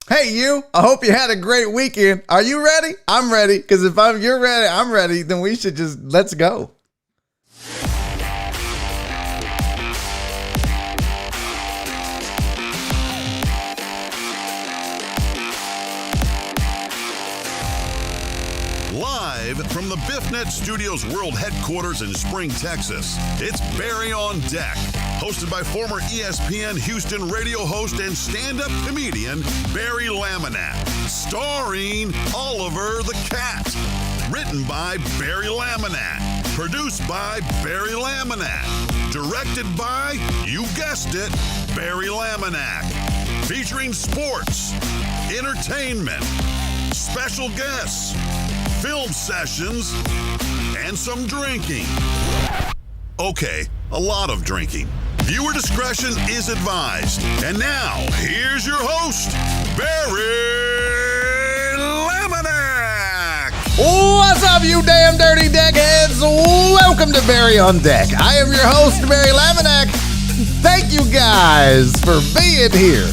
Hey, you. I hope you had a great weekend. Are you ready? I'm ready. Because if you're ready, I'm ready. Then we should just let's go. Live from the BiffNet Studios World Headquarters in Spring, Texas, it's Barry on Deck, hosted by former ESPN Houston radio host and stand-up comedian Barry Laminack, starring Oliver the Cat. Written by Barry Laminack, produced by Barry Laminack, directed by, you guessed it, Barry Laminack, featuring sports, entertainment, special guests, film sessions, and some drinking. Okay, a lot of drinking. Viewer discretion is advised. And now, here's your host, Barry Laminack. What's up, you damn dirty deckheads? Welcome to Barry on Deck. I am your host, Barry Laminack. Thank you guys for being here.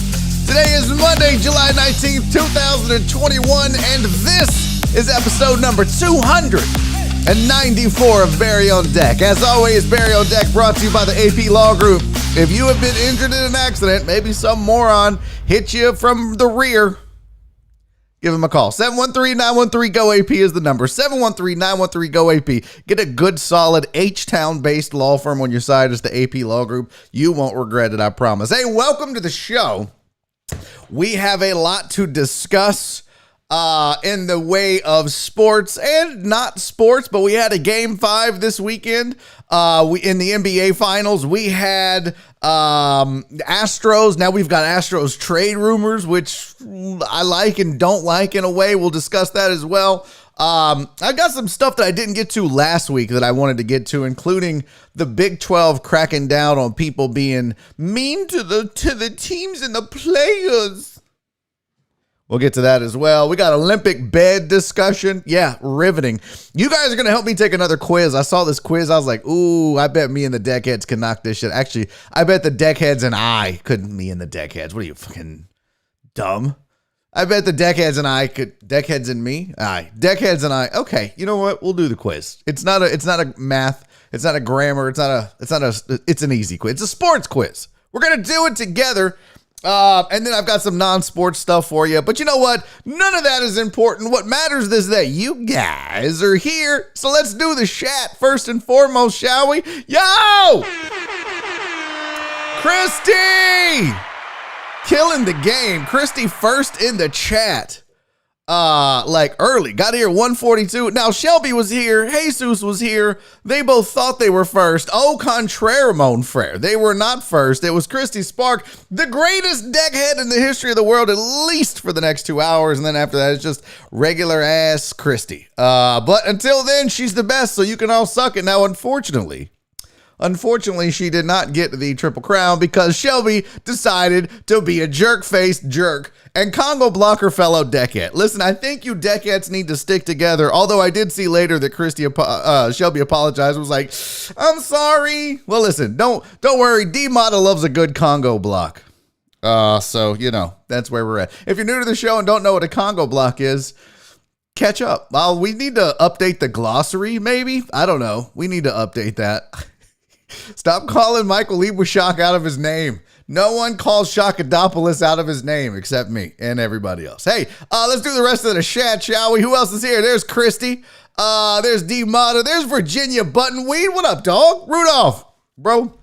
Today is Monday, July 19th, 2021, and this is episode number 294 of Barry on Deck. As always, Barry on Deck brought to you by the AP Law Group. If you have been injured in an accident, maybe some moron hit you from the rear, give him a call. 713-913-GO-AP is the number. 713-913-GO-AP. Get a good, solid H-Town-based law firm on your side. It's the AP Law Group. You won't regret it, I promise. Hey, welcome to the show. We have a lot to discuss in the way of sports and not sports, but we had a game 5 this weekend. In the NBA finals, we had Astros. Now we've got Astros Trade Rumors, which I like and don't like in a way. We'll discuss that as well. I've got some stuff that I didn't get to last week that I wanted to get to, including the Big 12 cracking down on people being mean to the teams and the players. We'll get to that as well. We got Olympic bed discussion. Yeah, riveting. You guys are going to help me take another quiz. I saw this quiz. I was like, ooh, I bet me and the deckheads can knock this shit. Actually, I bet the deckheads and I couldn't. Me and the deckheads. What are you, fucking dumb? I bet the deckheads and I could. Deckheads and me? Aye. Deckheads and I. Okay, you know what? We'll do the quiz. It's not a math. It's not a grammar. It's an easy quiz. It's a sports quiz. We're going to do it together. And then I've got some non-sports stuff for you. But you know what? None of that is important. What matters is that you guys are here. So let's do the chat first and foremost, shall we? Yo! Christy! Killing the game. Christy first in the chat. Like early. Got here 1:42. Now Shelby was here. Jesus was here. They both thought they were first. Au contraire, mon frere. They were not first. It was Christy Spark, the greatest deckhead in the history of the world, at least for the next 2 hours. And then after that, it's just regular ass Christy. But until then, she's the best. So you can all suck it. Now, Unfortunately, she did not get the Triple Crown because Shelby decided to be a jerk-faced jerk and Congo block her fellow deckhead. Listen, I think you deckheads need to stick together, although I did see later that Shelby apologized, was like, I'm sorry. Well, listen, don't worry. D-Mata loves a good Congo block. So, you know, that's where we're at. If you're new to the show and don't know what a Congo block is, catch up. Well, we need to update the glossary, maybe. I don't know. We need to update that. Stop calling Michael Liebwashock out of his name. No one calls Shakadopoulos out of his name except me and everybody else. Hey, let's do the rest of the chat, shall we? Who else is here? There's Christy. There's D-Mata. There's Virginia Buttonweed. What up, dog? Rudolph, bro.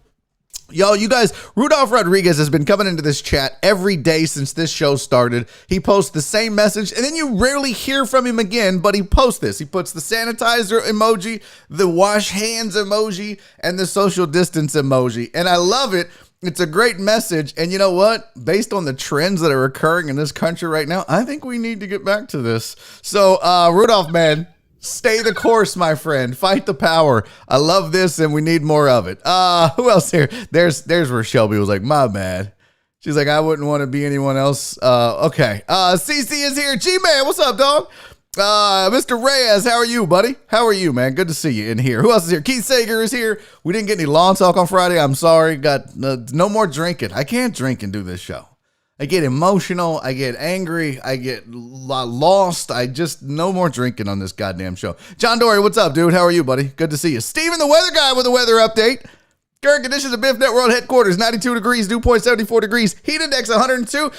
Yo, you guys, Rudolph Rodriguez has been coming into this chat every day since this show started. He posts the same message, and then you rarely hear from him again, but he posts this. He puts the sanitizer emoji, the wash hands emoji, and the social distance emoji, and I love it. It's a great message, and you know what? Based on the trends that are occurring in this country right now, I think we need to get back to this. So, Rudolph, man, stay the course, my friend. Fight the power. I love this, and we need more of it. Who else here? There's where Shelby was like, my bad. She's like, I wouldn't want to be anyone else. Okay. CC is here. G-Man, what's up, dog? Mr. Reyes, how are you, buddy? How are you, man? Good to see you in here. Who else is here? Keith Sager is here. We didn't get any lawn talk on Friday. I'm sorry. Got no more drinking. I can't drink and do this show. I get emotional. I get angry. I get lost. I just, no more drinking on this goddamn show. John Dory, what's up, dude? How are you, buddy? Good to see you. Steven, the weather guy, with a weather update. Current conditions at BiffNet World Headquarters, 92 degrees, dew point 74 degrees, heat index 102.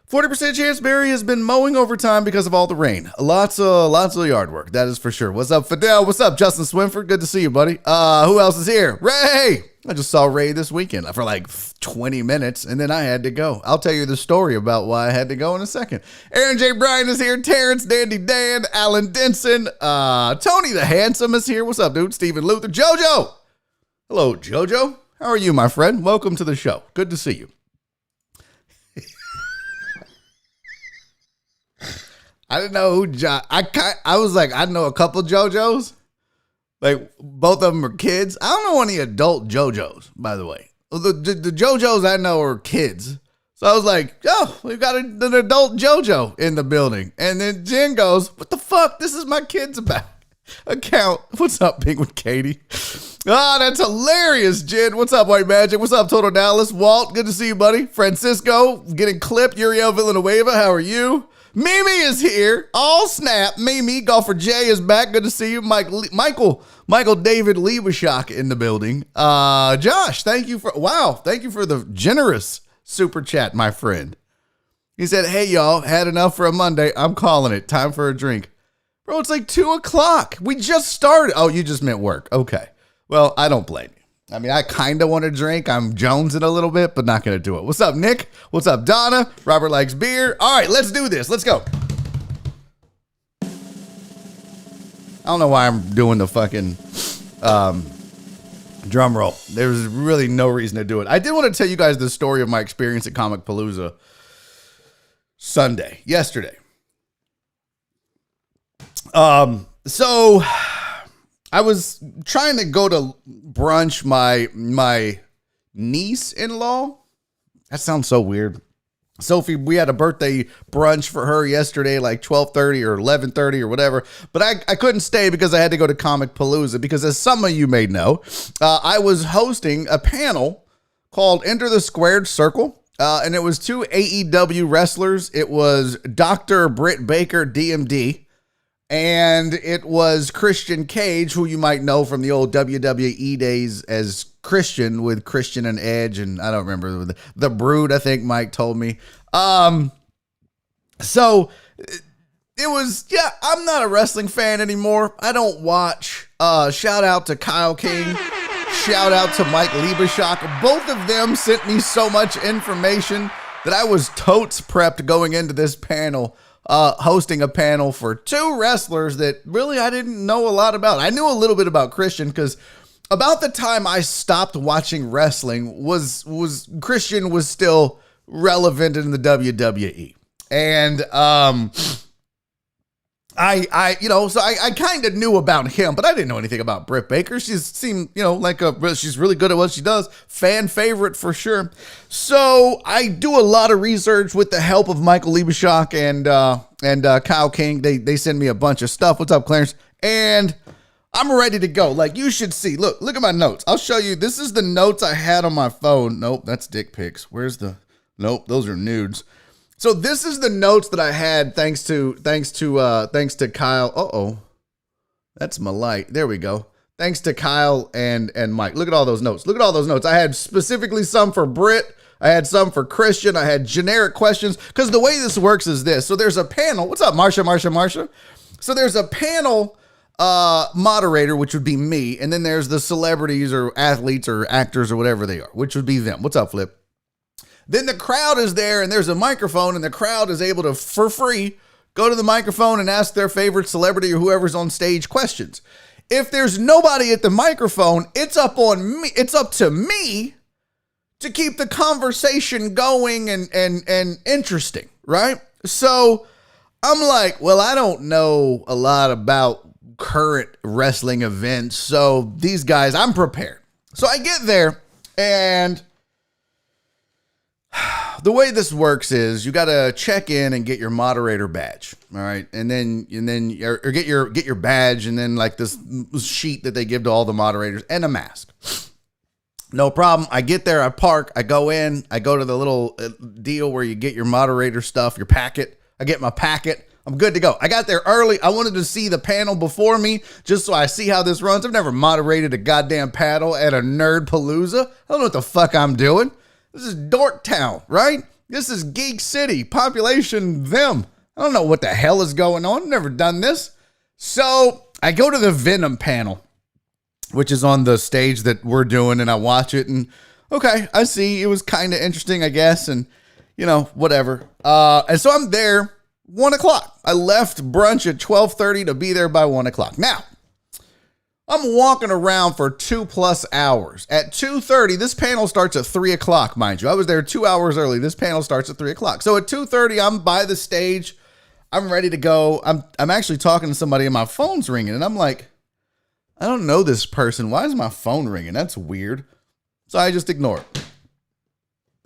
40% chance Barry has been mowing overtime because of all the rain. Lots of yard work, that is for sure. What's up, Fidel? What's up, Justin Swinford? Good to see you, buddy. Who else is here? Ray! I just saw Ray this weekend for like 20 minutes, and then I had to go. I'll tell you the story about why I had to go in a second. Aaron J. Bryan is here. Terrence, Dandy Dan, Alan Denson, Tony the Handsome is here. What's up, dude? Stephen Luther. Jojo! Hello, Jojo. How are you, my friend? Welcome to the show. Good to see you. I didn't know who I was like, I know a couple JoJos. Like, both of them are kids. I don't know any adult JoJos, by the way. The JoJos I know are kids. So I was like, oh, we've got an adult JoJo in the building. And then Jen goes, what the fuck? This is my kid's account. What's up, Penguin Katie? Ah, that's hilarious, Jen. What's up, White Magic? What's up, Total Dallas? Walt, good to see you, buddy. Francisco, getting clipped. Uriel Villanueva, how are you? Mimi is here. All snap. Mimi, Golfer J is back. Good to see you. Michael David Liebeschock in the building. Josh, thank you for the generous super chat, my friend. He said, hey, y'all, had enough for a Monday. I'm calling it. Time for a drink. Bro, it's like 2:00. We just started. Oh, you just meant work. Okay. Well, I don't blame you. I mean, I kind of want to drink. I'm jonesing a little bit, but not going to do it. What's up, Nick? What's up, Donna? Robert likes beer. All right, let's do this. Let's go. I don't know why I'm doing the fucking drum roll. There's really no reason to do it. I did want to tell you guys the story of my experience at Comic Palooza yesterday. So I was trying to go to brunch my niece-in-law. That sounds so weird. Sophie, we had a birthday brunch for her yesterday, like 12:30 or 11:30 or whatever. But I couldn't stay because I had to go to Comic Palooza because, as some of you may know, I was hosting a panel called Enter the Squared Circle. And it was two AEW wrestlers. It was Dr. Britt Baker, DMD. And it was Christian Cage, who you might know from the old WWE days as Christian with Christian and Edge. And I don't remember the Brood, I think Mike told me. So it was, yeah, I'm not a wrestling fan anymore. I don't watch. Shout out to Kyle King. Shout out to Mike Liebeschock. Both of them sent me so much information that I was totes prepped going into this panel. Hosting a panel for two wrestlers that really I didn't know a lot about. I knew a little bit about Christian because about the time I stopped watching wrestling was Christian was still relevant in the WWE. And I kind of knew about him, but I didn't know anything about Britt Baker. She seemed, she's really good at what she does. Fan favorite for sure. So I do a lot of research with the help of Michael Liebeschock and Kyle King. They send me a bunch of stuff. What's up, Clarence? And I'm ready to go. Like, you should see. Look at my notes. I'll show you. This is the notes I had on my phone. Nope, that's dick pics. Nope, those are nudes. So this is the notes that I had thanks to Kyle. Uh-oh. That's my light. There we go. Thanks to Kyle and Mike. Look at all those notes. I had specifically some for Britt. I had some for Christian. I had generic questions because the way this works is this. So there's a panel. What's up, Marsha? So there's a panel moderator, which would be me. And then there's the celebrities or athletes or actors or whatever they are, which would be them. What's up, Flip? Then the crowd is there and there's a microphone and the crowd is able to, for free, go to the microphone and ask their favorite celebrity or whoever's on stage questions. If there's nobody at the microphone, it's up to me to keep the conversation going and interesting, right? So I'm like, well, I don't know a lot about current wrestling events. So these guys, I'm prepared. So I get there and the way this works is you got to check in and get your moderator badge. All right. And then get your badge and then like this sheet that they give to all the moderators and a mask. No problem. I get there, I park, I go in, I go to the little deal where you get your moderator stuff, your packet. I get my packet. I'm good to go. I got there early. I wanted to see the panel before me just so I see how this runs. I've never moderated a goddamn panel at a nerd palooza. I don't know what the fuck I'm doing. This is Dorktown, right? This is Geek City. Population them. I don't know what the hell is going on. I've never done this. So I go to the Venom panel, which is on the stage that we're doing, and I watch it, and okay, I see. It was kind of interesting, I guess, and, you know, whatever. And so I'm there 1 o'clock. I left brunch at 12:30 to be there by 1 o'clock. Now, I'm walking around for 2+ hours. At 2:30, this panel starts at 3 o'clock, mind you. I was there 2 hours early. This panel starts at 3 o'clock. So at 2:30, I'm by the stage. I'm ready to go. I'm actually talking to somebody and my phone's ringing, and I'm like, I don't know this person. Why is my phone ringing? That's weird. So I just ignore it.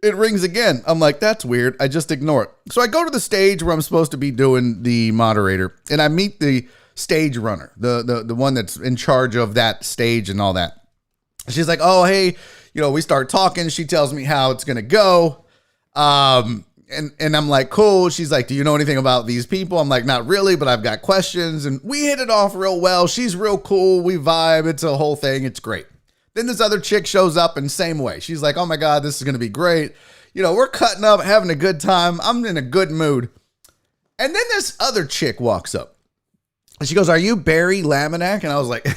It rings again. I'm like, that's weird. I just ignore it. So I go to the stage where I'm supposed to be doing the moderator, and I meet the stage runner, the one that's in charge of that stage and all that. She's like, oh, hey, you know, we start talking. She tells me how it's going to go. And I'm like, cool. She's like, do you know anything about these people? I'm like, not really, but I've got questions. And we hit it off real well. She's real cool. We vibe. It's a whole thing. It's great. Then this other chick shows up in the same way. She's like, oh my God, this is going to be great. You know, we're cutting up, having a good time. I'm in a good mood. And then this other chick walks up. And she goes, are you Barry Laminack? And I was like,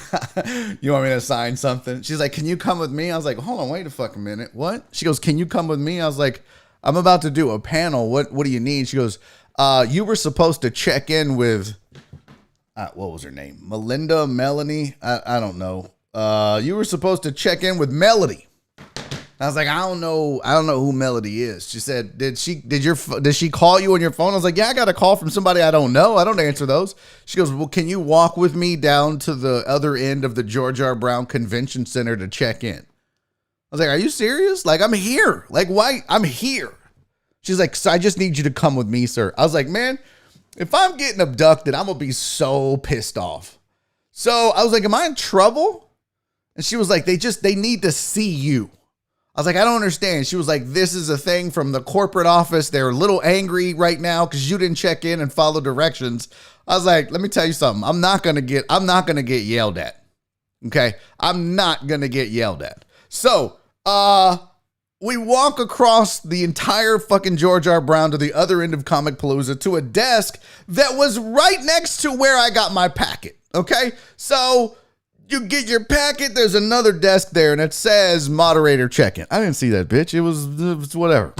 you want me to sign something? She's like, can you come with me? I was like, hold on, wait a fucking minute. What? She goes, can you come with me? I was like, I'm about to do a panel. What do you need? She goes, you were supposed to check in with, what was her name? Melanie? I don't know. You were supposed to check in with Melody. I was like, I don't know who Melody is. She said, did she call you on your phone? I was like, yeah, I got a call from somebody I don't know. I don't answer those. She goes, well, can you walk with me down to the other end of the George R. Brown Convention Center to check in? I was like, are you serious? Like, I'm here. Like, why? I'm here. She's like, so I just need you to come with me, sir. I was like, man, if I'm getting abducted, I'm going to be so pissed off. So I was like, am I in trouble? And she was like, they need to see you. I was like, I don't understand. She was like, this is a thing from the corporate office. They're a little angry right now because you didn't check in and follow directions. I was like, let me tell you something. I'm not going to get yelled at. Okay. I'm not going to get yelled at. So, we walk across the entire fucking George R. Brown to the other end of Comic Palooza to a desk that was right next to where I got my packet. Okay. So you get your packet. There's another desk there and it says moderator check-in. I didn't see that bitch. It was whatever.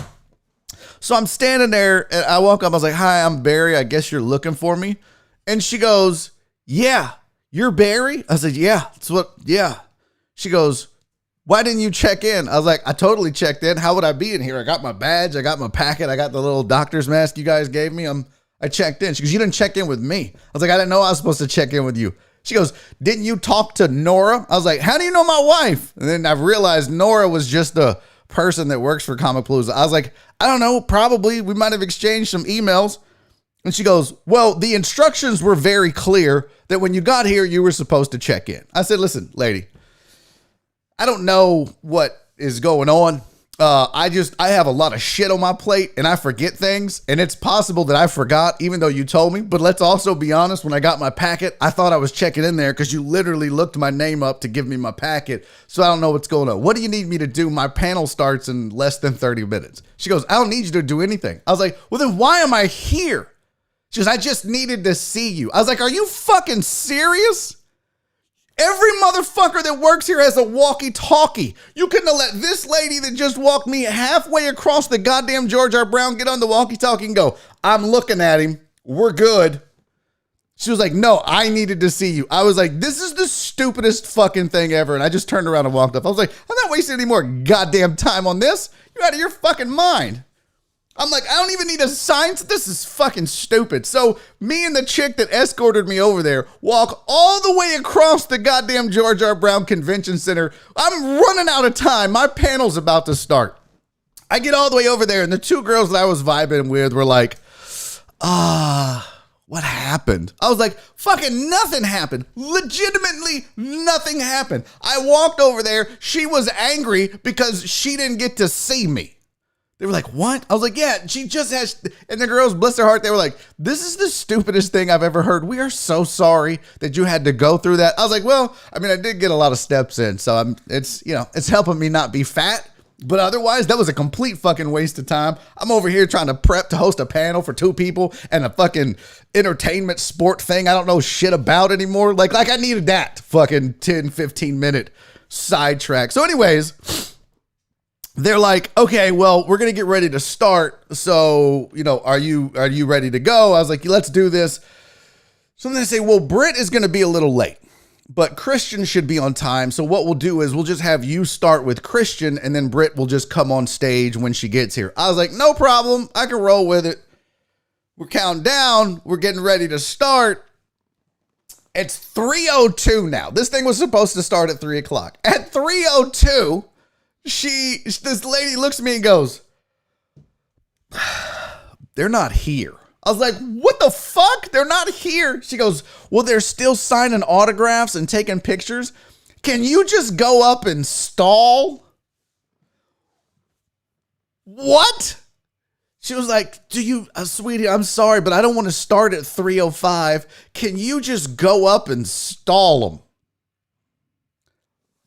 So I'm standing there and I walk up. I was like, hi, I'm Barry. I guess you're looking for me. And she goes, yeah, you're Barry. I said, yeah, yeah. She goes, why didn't you check in? I was like, I totally checked in. How would I be in here? I got my badge. I got my packet. I got the little doctor's mask you guys gave me. I checked in. She goes, you didn't check in with me. I was like, I didn't know I was supposed to check in with you. She goes, didn't you talk to Nora? I was like, how do you know my wife? And then I realized Nora was just a person that works for Comic Palooza. I was like, I don't know. Probably. We might have exchanged some emails. And she goes, well, the instructions were very clear that when you got here, you were supposed to check in. I said, listen, lady, I don't know what is going on. I have a lot of shit on my plate and I forget things. And it's possible that I forgot even though you told me. But let's also be honest. When I got my packet, I thought I was checking in there because you literally looked my name up to give me my packet. So I don't know what's going on. What do you need me to do? My panel starts in less than 30 minutes. She goes, I don't need you to do anything. I was like, well, then why am I here? She goes, I just needed to see you. I was like, are you fucking serious? Every motherfucker that works here has a walkie-talkie. You couldn't have let this lady that just walked me halfway across the goddamn George R. Brown get on the walkie-talkie and go, I'm looking at him. We're good. She was like, no, I needed to see you. I was like, this is the stupidest fucking thing ever. And I just turned around and walked up. I was like, I'm not wasting any more goddamn time on this. You're out of your fucking mind. I'm like, I don't even need a sign. This is fucking stupid. So me and the chick that escorted me over there walk all the way across the goddamn George R. Brown Convention Center. I'm running out of time. My panel's about to start. I get all the way over there and the two girls that I was vibing with were like, what happened? I was like, fucking nothing happened. Legitimately nothing happened. I walked over there. She was angry because she didn't get to see me. They were like, what? I was like, yeah, she just has, and the girls, bless their heart, they were like, this is the stupidest thing I've ever heard. We are so sorry that you had to go through that. I was like, well, I mean, I did get a lot of steps in, so it's helping me not be fat, but otherwise, that was a complete fucking waste of time. I'm over here trying to prep to host a panel for 2 people and a fucking entertainment sport thing I don't know shit about anymore. Like I needed that fucking 10, 15 minute sidetrack. So anyways, they're like, okay, well, we're going to get ready to start. So, are you ready to go? I was like, let's do this. So then they say, well, Britt is going to be a little late, but Christian should be on time. So what we'll do is we'll just have you start with Christian and then Britt will just come on stage when she gets here. I was like, no problem. I can roll with it. We're counting down. We're getting ready to start. It's 3:02 now. This thing was supposed to start at 3 o'clock. At 3:02, this lady looks at me and goes, they're not here. I was like, what the fuck? They're not here. She goes, well, they're still signing autographs and taking pictures. Can you just go up and stall? What? She was like, sweetie, I'm sorry, but I don't want to start at 3:05. Can you just go up and stall them?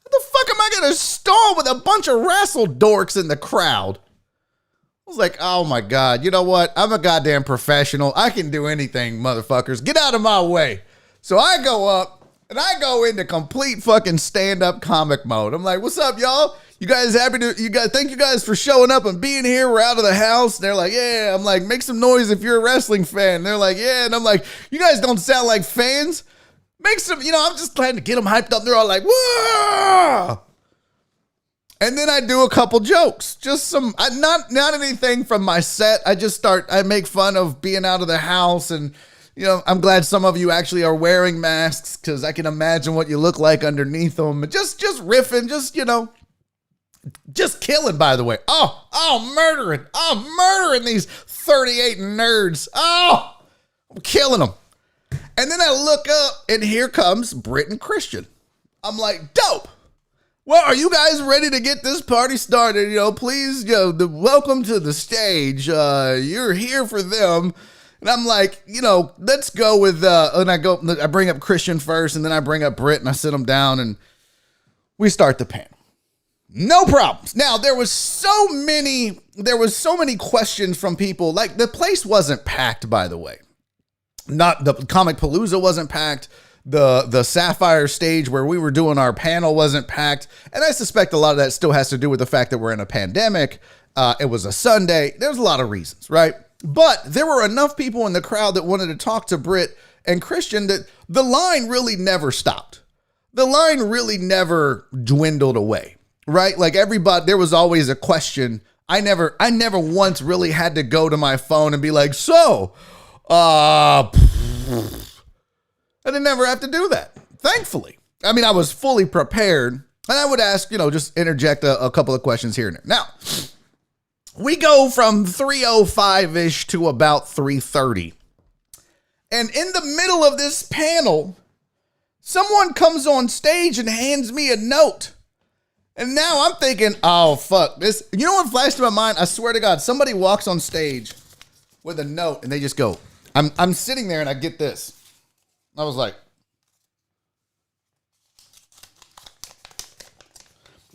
What the fuck am I going to stall with a bunch of wrestle dorks in the crowd? I was like, oh my God, you know what? I'm a goddamn professional. I can do anything, motherfuckers. Get out of my way. So I go up and I go into complete fucking stand-up comic mode. I'm like, what's up, y'all? You guys thank you guys for showing up and being here. We're out of the house. And they're like, yeah. I'm like, make some noise if you're a wrestling fan. And they're like, yeah. And I'm like, you guys don't sound like fans. Make some, I'm just trying to get them hyped up. They're all like, whoa. And then I do a couple jokes, just some, not anything from my set. I make fun of being out of the house. And, I'm glad some of you actually are wearing masks because I can imagine what you look like underneath them. Just riffing, just killing, by the way. Murdering. Murdering these 38 nerds. I'm killing them. And then I look up and here comes Britt and Christian. I'm like, dope. Well, are you guys ready to get this party started? Please, welcome to the stage. You're here for them. And I'm like, let's go with, and I bring up Christian first and then I bring up Britt and I sit them down and we start the panel. No problems. Now, there was so many questions from people. Like, the place wasn't packed, by the way. Not the Comic Palooza wasn't packed. The Sapphire stage where we were doing our panel wasn't packed. And I suspect a lot of that still has to do with the fact that we're in a pandemic. It was a Sunday. There's a lot of reasons, right? But there were enough people in the crowd that wanted to talk to Britt and Christian that the line really never stopped. The line really never dwindled away, right? Like everybody, there was always a question. I never once really had to go to my phone and be like, I didn't ever have to do that, thankfully. I mean, I was fully prepared, and I would ask, just interject a couple of questions here and there. Now, we go from 3:05-ish to about 3:30. And in the middle of this panel, someone comes on stage and hands me a note. And now I'm thinking, oh, fuck. This. You know what flashed in my mind? I swear to God, somebody walks on stage with a note, and they just go, I'm sitting there, and I get this. I was like,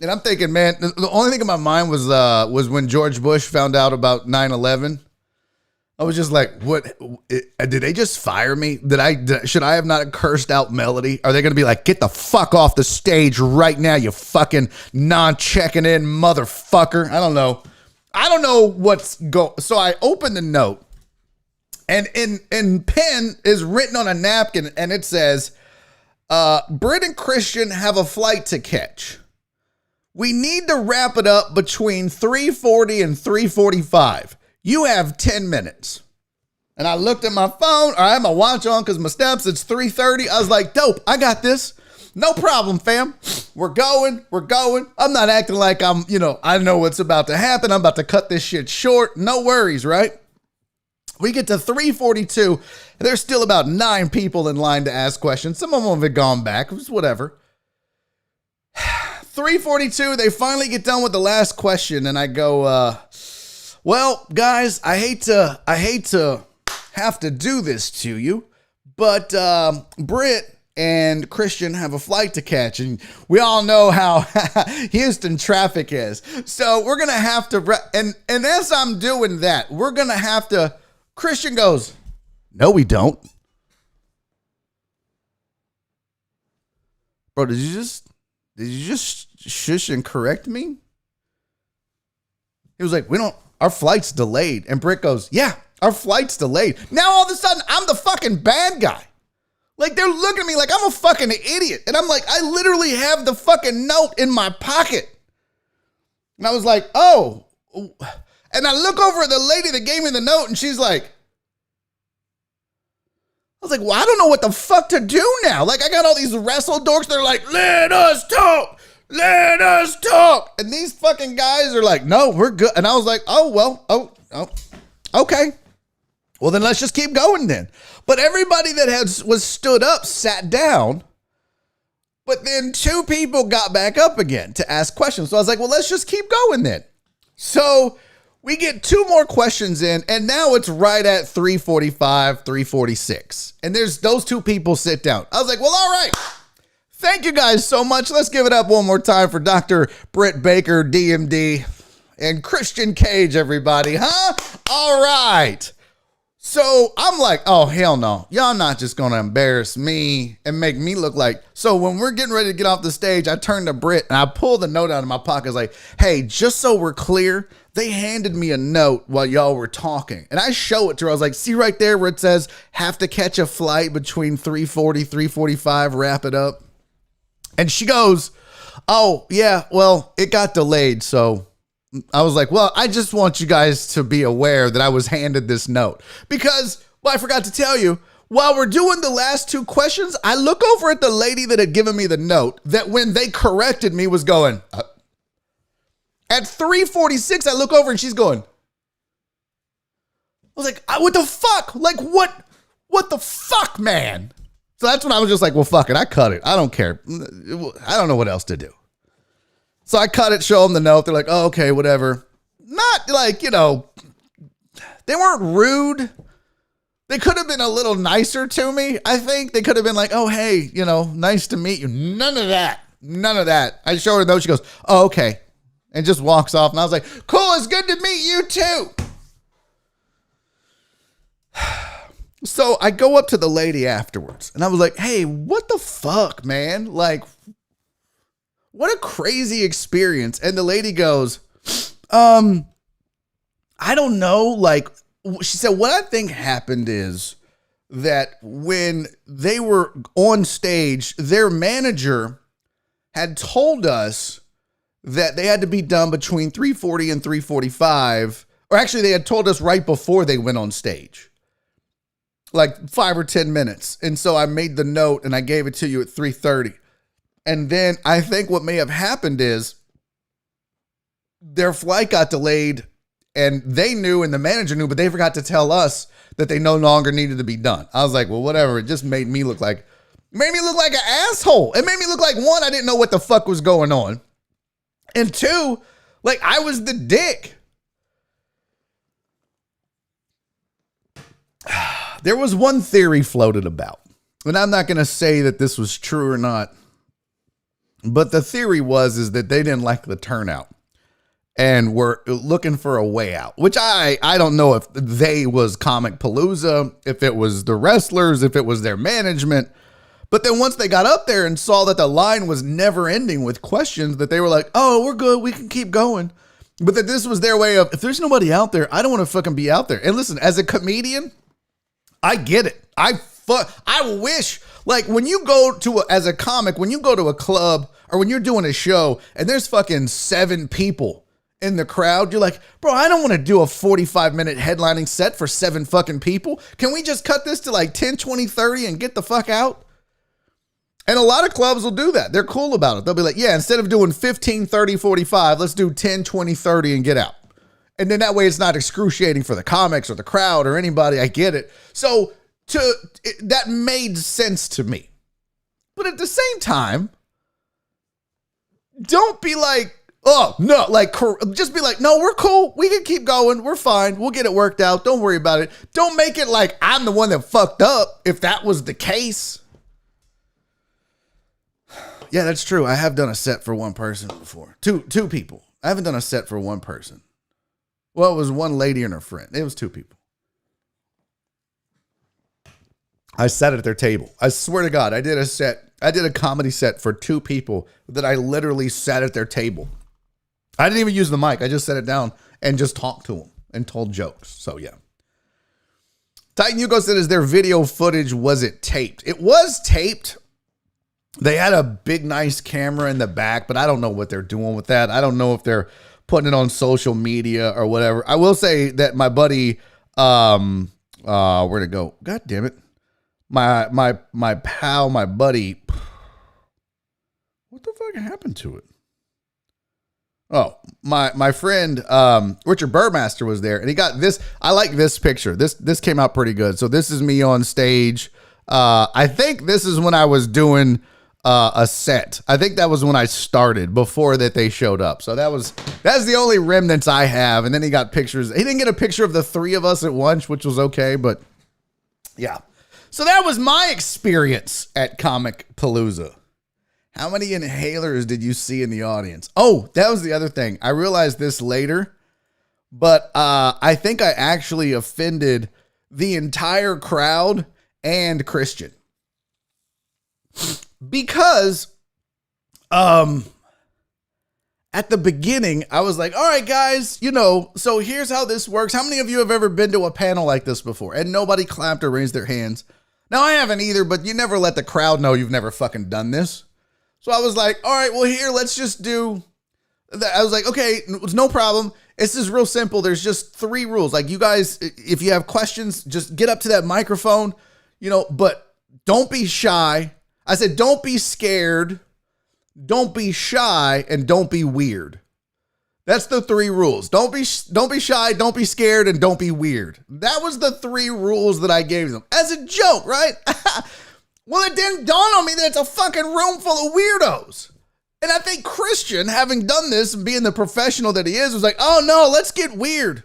and I'm thinking, man, the only thing in my mind was when George Bush found out about 9/11. I was just like, what? Did they just fire me? Should I have not cursed out Melody? Are they going to be like, get the fuck off the stage right now, you fucking non-checking in motherfucker? I don't know. So I opened the note. And in pen is written on a napkin, and it says, Britt and Christian have a flight to catch. We need to wrap it up between 3:40 and 3:45. You have 10 minutes. And I looked at my phone. I had my watch on because my steps, it's 3:30. I was like, dope, I got this. No problem, fam. We're going. I'm not acting like I know what's about to happen. I'm about to cut this shit short. No worries, right? We get to 3:42, and there's still about 9 people in line to ask questions. Some of them have gone back. It was whatever. 3:42, they finally get done with the last question, and I go, well, guys, I hate to have to do this to you, but Britt and Christian have a flight to catch, and we all know how Houston traffic is. So we're going to have to, and as I'm doing that, we're going to have to, Christian goes, no, we don't. Bro, did you just shush and correct me? He was like, our flight's delayed. And Britt goes, yeah, our flight's delayed. Now all of a sudden, I'm the fucking bad guy. Like, they're looking at me like I'm a fucking idiot. And I'm like, I literally have the fucking note in my pocket. And I was like, oh. And I look over at the lady that gave me the note, and she's like, I was like, well, I don't know what the fuck to do now. Like, I got all these wrestle dorks. They're like, let us talk. Let us talk. And these fucking guys are like, no, we're good. And I was like, oh, well, okay. Well, then let's just keep going then. But everybody that was stood up sat down. But then 2 people got back up again to ask questions. So I was like, well, let's just keep going then. So we get 2 more questions in, and now it's right at 3:45, 3:46. And there's those 2 people sit down. I was like, well, all right. Thank you guys so much. Let's give it up one more time for Dr. Britt Baker, DMD, and Christian Cage, everybody, huh? All right. So I'm like, oh, hell no. Y'all not just going to embarrass me and make me look like. So when we're getting ready to get off the stage, I turn to Britt and I pull the note out of my pocket. I was like, hey, just so we're clear, they handed me a note while y'all were talking. And I show it to her. I was like, see right there where it says have to catch a flight between 3:40, 3:45, wrap it up. And she goes, oh, yeah, well, it got delayed. So I was like, well, I just want you guys to be aware that I was handed this note because, well, I forgot to tell you, while we're doing the last 2 questions, I look over at the lady that had given me the note that when they corrected me was going, at 3:46, I look over and she's going, I was like, what the fuck? Like, what the fuck, man? So that's when I was just like, well, fuck it. I cut it. I don't care. I don't know what else to do. So I cut it, show them the note. They're like, oh, okay, whatever. Not like, they weren't rude. They could have been a little nicer to me. I think they could have been like, oh, hey, nice to meet you. None of that. None of that. I show her the note. She goes, oh, okay. And just walks off. And I was like, cool, it's good to meet you too. So I go up to the lady afterwards and I was like, hey, what the fuck, man? Like, what a crazy experience. And the lady goes, I don't know. Like, she said, what I think happened is that when they were on stage, their manager had told us that they had to be done between 3:40 and 3:45. Or actually, they had told us right before they went on stage. Like 5 or 10 minutes. And so I made the note and I gave it to you at 3:30. And then I think what may have happened is their flight got delayed and they knew and the manager knew, but they forgot to tell us that they no longer needed to be done. I was like, well, whatever. It just made me look like an asshole. It made me look like, 1, I didn't know what the fuck was going on. And 2, like I was the dick. There was one theory floated about, and I'm not going to say that this was true or not, but the theory is that they didn't like the turnout and were looking for a way out, which I don't know if they was Comic Palooza, if it was the wrestlers, if it was their management. But then once they got up there and saw that the line was never ending with questions, that they were like, oh, we're good. We can keep going. But that this was their way of, if there's nobody out there, I don't want to fucking be out there. And listen, as a comedian, I get it. I wish, like when you go to, as a comic, when you go to a club or when you're doing a show and there's fucking 7 people in the crowd, you're like, bro, I don't want to do a 45-minute headlining set for 7 fucking people. Can we just cut this to like 10, 20, 30 and get the fuck out? And a lot of clubs will do that. They're cool about it. They'll be like, yeah, instead of doing 15, 30, 45, let's do 10, 20, 30 and get out. And then that way it's not excruciating for the comics or the crowd or anybody. I get it. So that made sense to me. But at the same time, don't be like, oh, no, like, just be like, no, we're cool. We can keep going. We're fine. We'll get it worked out. Don't worry about it. Don't make it like I'm the one that fucked up if that was the case. Yeah, that's true. I have done a set for one person before. Two people. I haven't done a set for one person. Well, it was one lady and her friend. It was two people. I sat at their table. I swear to God, I did a comedy set for two people that I literally sat at their table. I didn't even use the mic. I just set it down and just talked to them and told jokes. So, yeah. Titan Yuko said, is their video footage, was it taped? It was taped. They had a big, nice camera in the back, but I don't know what they're doing with that. I don't know if they're putting it on social media or whatever. I will say that my buddy, where'd it go? God damn it. My pal, my buddy, what the fuck happened to it? Oh, my friend, Richard Burmaster was there, and he got this. I like this picture. This came out pretty good. So this is me on stage. I think this is when I was doing a set. I think that was when I started before that they showed up. So that's the only remnants I have. And then he got pictures. He didn't get a picture of the three of us at once, which was okay, but yeah. So that was my experience at Comic Palooza. How many inhalers did you see in the audience? Oh, that was the other thing. I realized this later, but I think I actually offended the entire crowd and Christian. Because at the beginning, I was like, all right, guys, so here's how this works. How many of you have ever been to a panel like this before? And nobody clapped or raised their hands. Now, I haven't either, but you never let the crowd know you've never fucking done this. So I was like, all right, well, here, let's just do that. I was like, okay, it's no problem. This is real simple. There's just 3 rules. Like, you guys, if you have questions, just get up to that microphone, but don't be shy. I said, don't be scared, don't be shy, and don't be weird. That's the 3 rules. Don't be shy, don't be scared, and don't be weird. That was the 3 rules that I gave them as a joke, right? Well, it didn't dawn on me that it's a fucking room full of weirdos. And I think Christian, having done this and being the professional that he is, was like, oh no, let's get weird.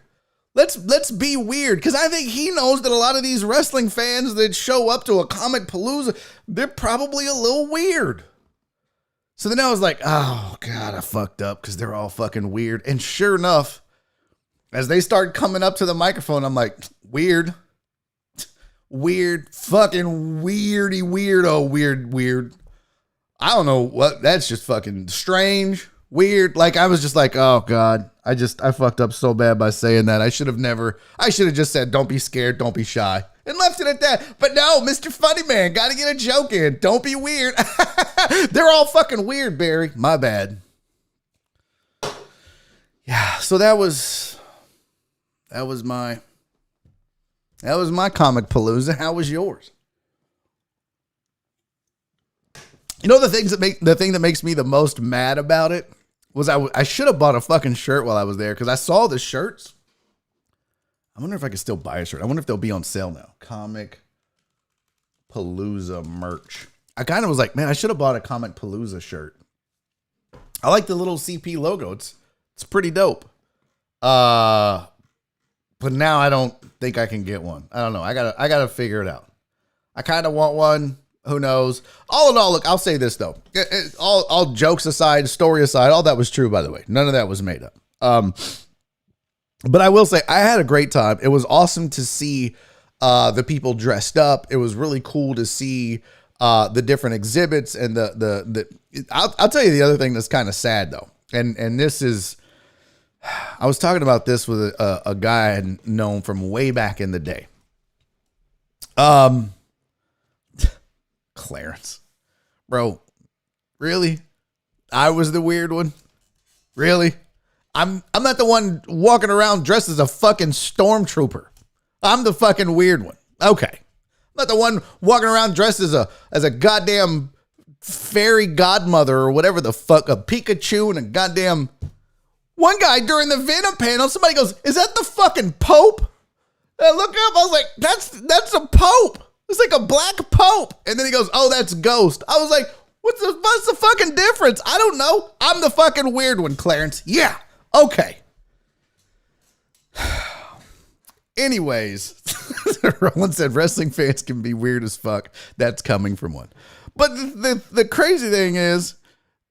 Let's be weird. Because I think he knows that a lot of these wrestling fans that show up to a Comic Palooza, they're probably a little weird. So then I was like, oh God, I fucked up because they're all fucking weird. And sure enough, as they start coming up to the microphone, I'm like, weird. Weird, fucking weirdy, weirdo, weird. I don't know what, that's just fucking strange, weird. Like, I was just like, oh God, I fucked up so bad by saying that. I should have just said, don't be scared, don't be shy, and left it at that. But no, Mr. Funny Man, gotta get a joke in. Don't be weird. They're all fucking weird, Barry. My bad. Yeah, so that was my Comic Palooza. How was yours? The thing that makes me the most mad about it was I should have bought a fucking shirt while I was there, because I saw the shirts. I wonder if I can still buy a shirt. I wonder if they'll be on sale now. Comic Palooza merch. I kind of was like, man, I should have bought a Comic Palooza shirt. I like the little CP logo. It's pretty dope. But now I don't think I can get one. I don't know. I gotta figure it out. I kind of want one. Who knows? All in all, look, I'll say this though. All jokes aside, story aside, all that was true, by the way. None of that was made up. But I will say I had a great time. It was awesome to see the people dressed up. It was really cool to see the different exhibits and I'll tell you the other thing that's kind of sad though. And this is, I was talking about this with a guy I had known from way back in the day. Clarence, bro, really? I was the weird one? Really? I'm not the one walking around dressed as a fucking stormtrooper. I'm the fucking weird one. Okay. I'm not the one walking around dressed as a goddamn fairy godmother or whatever the fuck, a Pikachu and a goddamn One guy during the Venom panel, somebody goes, "Is that the fucking Pope?" And I look up, I was like, that's a Pope. It's like a black Pope. And then he goes, "Oh, that's Ghost." I was like, what's the fucking difference? I don't know. I'm the fucking weird one, Clarence. Yeah. Okay. Anyways, Roland said wrestling fans can be weird as fuck. That's coming from one. But the crazy thing is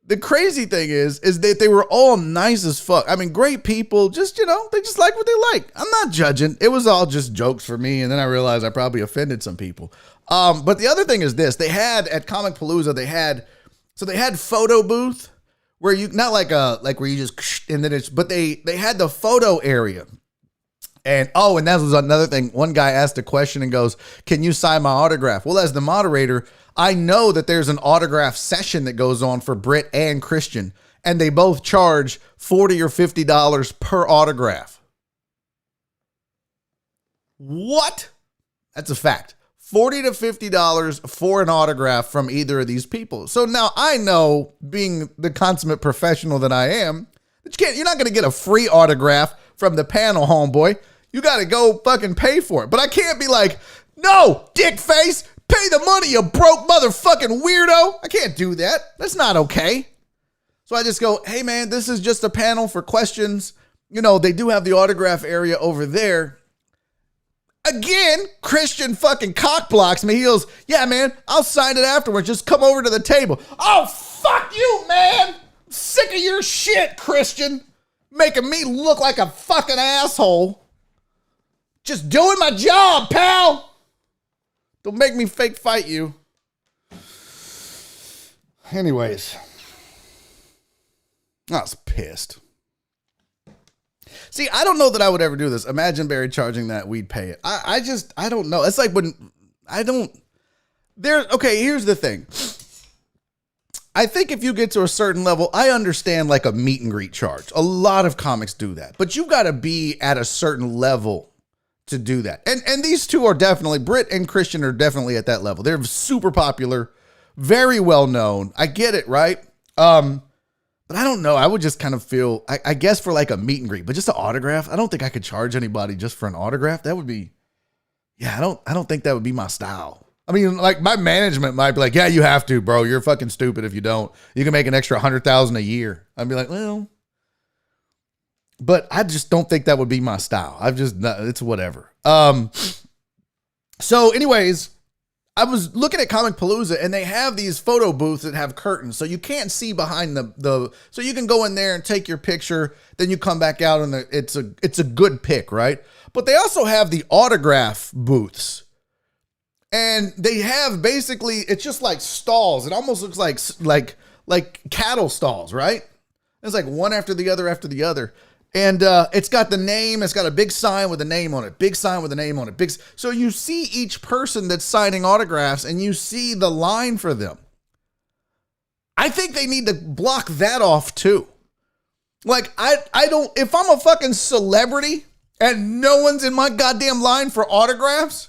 that they were all nice as fuck. I mean, great people, just, they just like what they like. I'm not judging. It was all just jokes for me. And then I realized I probably offended some people. But the other thing is this, they had at Comic Palooza, they had photo booth where you, not like where you just, and then but they had the photo area. And that was another thing. One guy asked a question and goes, "Can you sign my autograph?" Well, as the moderator, I know that there's an autograph session that goes on for Britt and Christian, and they both charge $40 or $50 per autograph. What? That's a fact. $40 to $50 for an autograph from either of these people. So now I know, being the consummate professional that I am, that you're not going to get a free autograph from the panel, homeboy. You got to go fucking pay for it. But I can't be like, "No, dick face, pay the money, you broke motherfucking weirdo." I can't do that. That's not okay. So I just go, "Hey man, this is just a panel for questions. They do have the autograph area over there." Again, Christian fucking cock blocks me. He goes, "Yeah, man, I'll sign it afterwards. Just come over to the table." Oh, fuck you, man. I'm sick of your shit, Christian. Making me look like a fucking asshole. Just doing my job, pal. Don't make me fake fight you. Anyways, I was pissed. See, I don't know that I would ever do this. Imagine Barry charging that, we'd pay it. I don't know. It's like when okay, here's the thing. I think if you get to a certain level, I understand like a meet and greet charge. A lot of comics do that, but you got to be at a certain level to do that. And these two are definitely, Britt and Christian are definitely at that level. They're super popular, very well known. I get it, right? But I don't know. I would just kind of feel, I guess for like a meet and greet, but just an autograph. I don't think I could charge anybody just for an autograph. That would be, I don't think that would be my style. I mean, like my management might be like, "Yeah, you have to, bro. You're fucking stupid if you don't. You can make an extra 100,000 a year." I'd be like, "Well," but I just don't think that would be my style. It's whatever. So anyways, I was looking at Comic Palooza and they have these photo booths that have curtains. So you can't see behind so you can go in there and take your picture. Then you come back out and it's a good pick, right? But they also have the autograph booths. And they have basically, it's just like stalls. It almost looks like cattle stalls, right? It's like one after the other. And it's got the name. It's got a big sign with a name on it. Big sign with a name on it. So you see each person that's signing autographs and you see the line for them. I think they need to block that off too. Like I don't, if I'm a fucking celebrity and no one's in my goddamn line for autographs,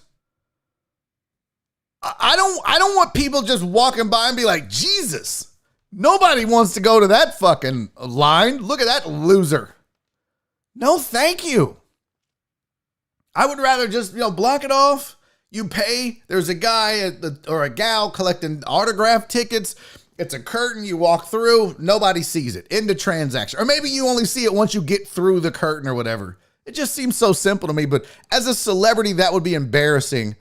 I don't want people just walking by and be like, "Jesus, nobody wants to go to that fucking line. Look at that loser." No, thank you. I would rather just, block it off. You pay. There's a guy or a gal collecting autograph tickets. It's a curtain. You walk through. Nobody sees it. End of transaction. Or maybe you only see it once you get through the curtain or whatever. It just seems so simple to me. But as a celebrity, that would be embarrassing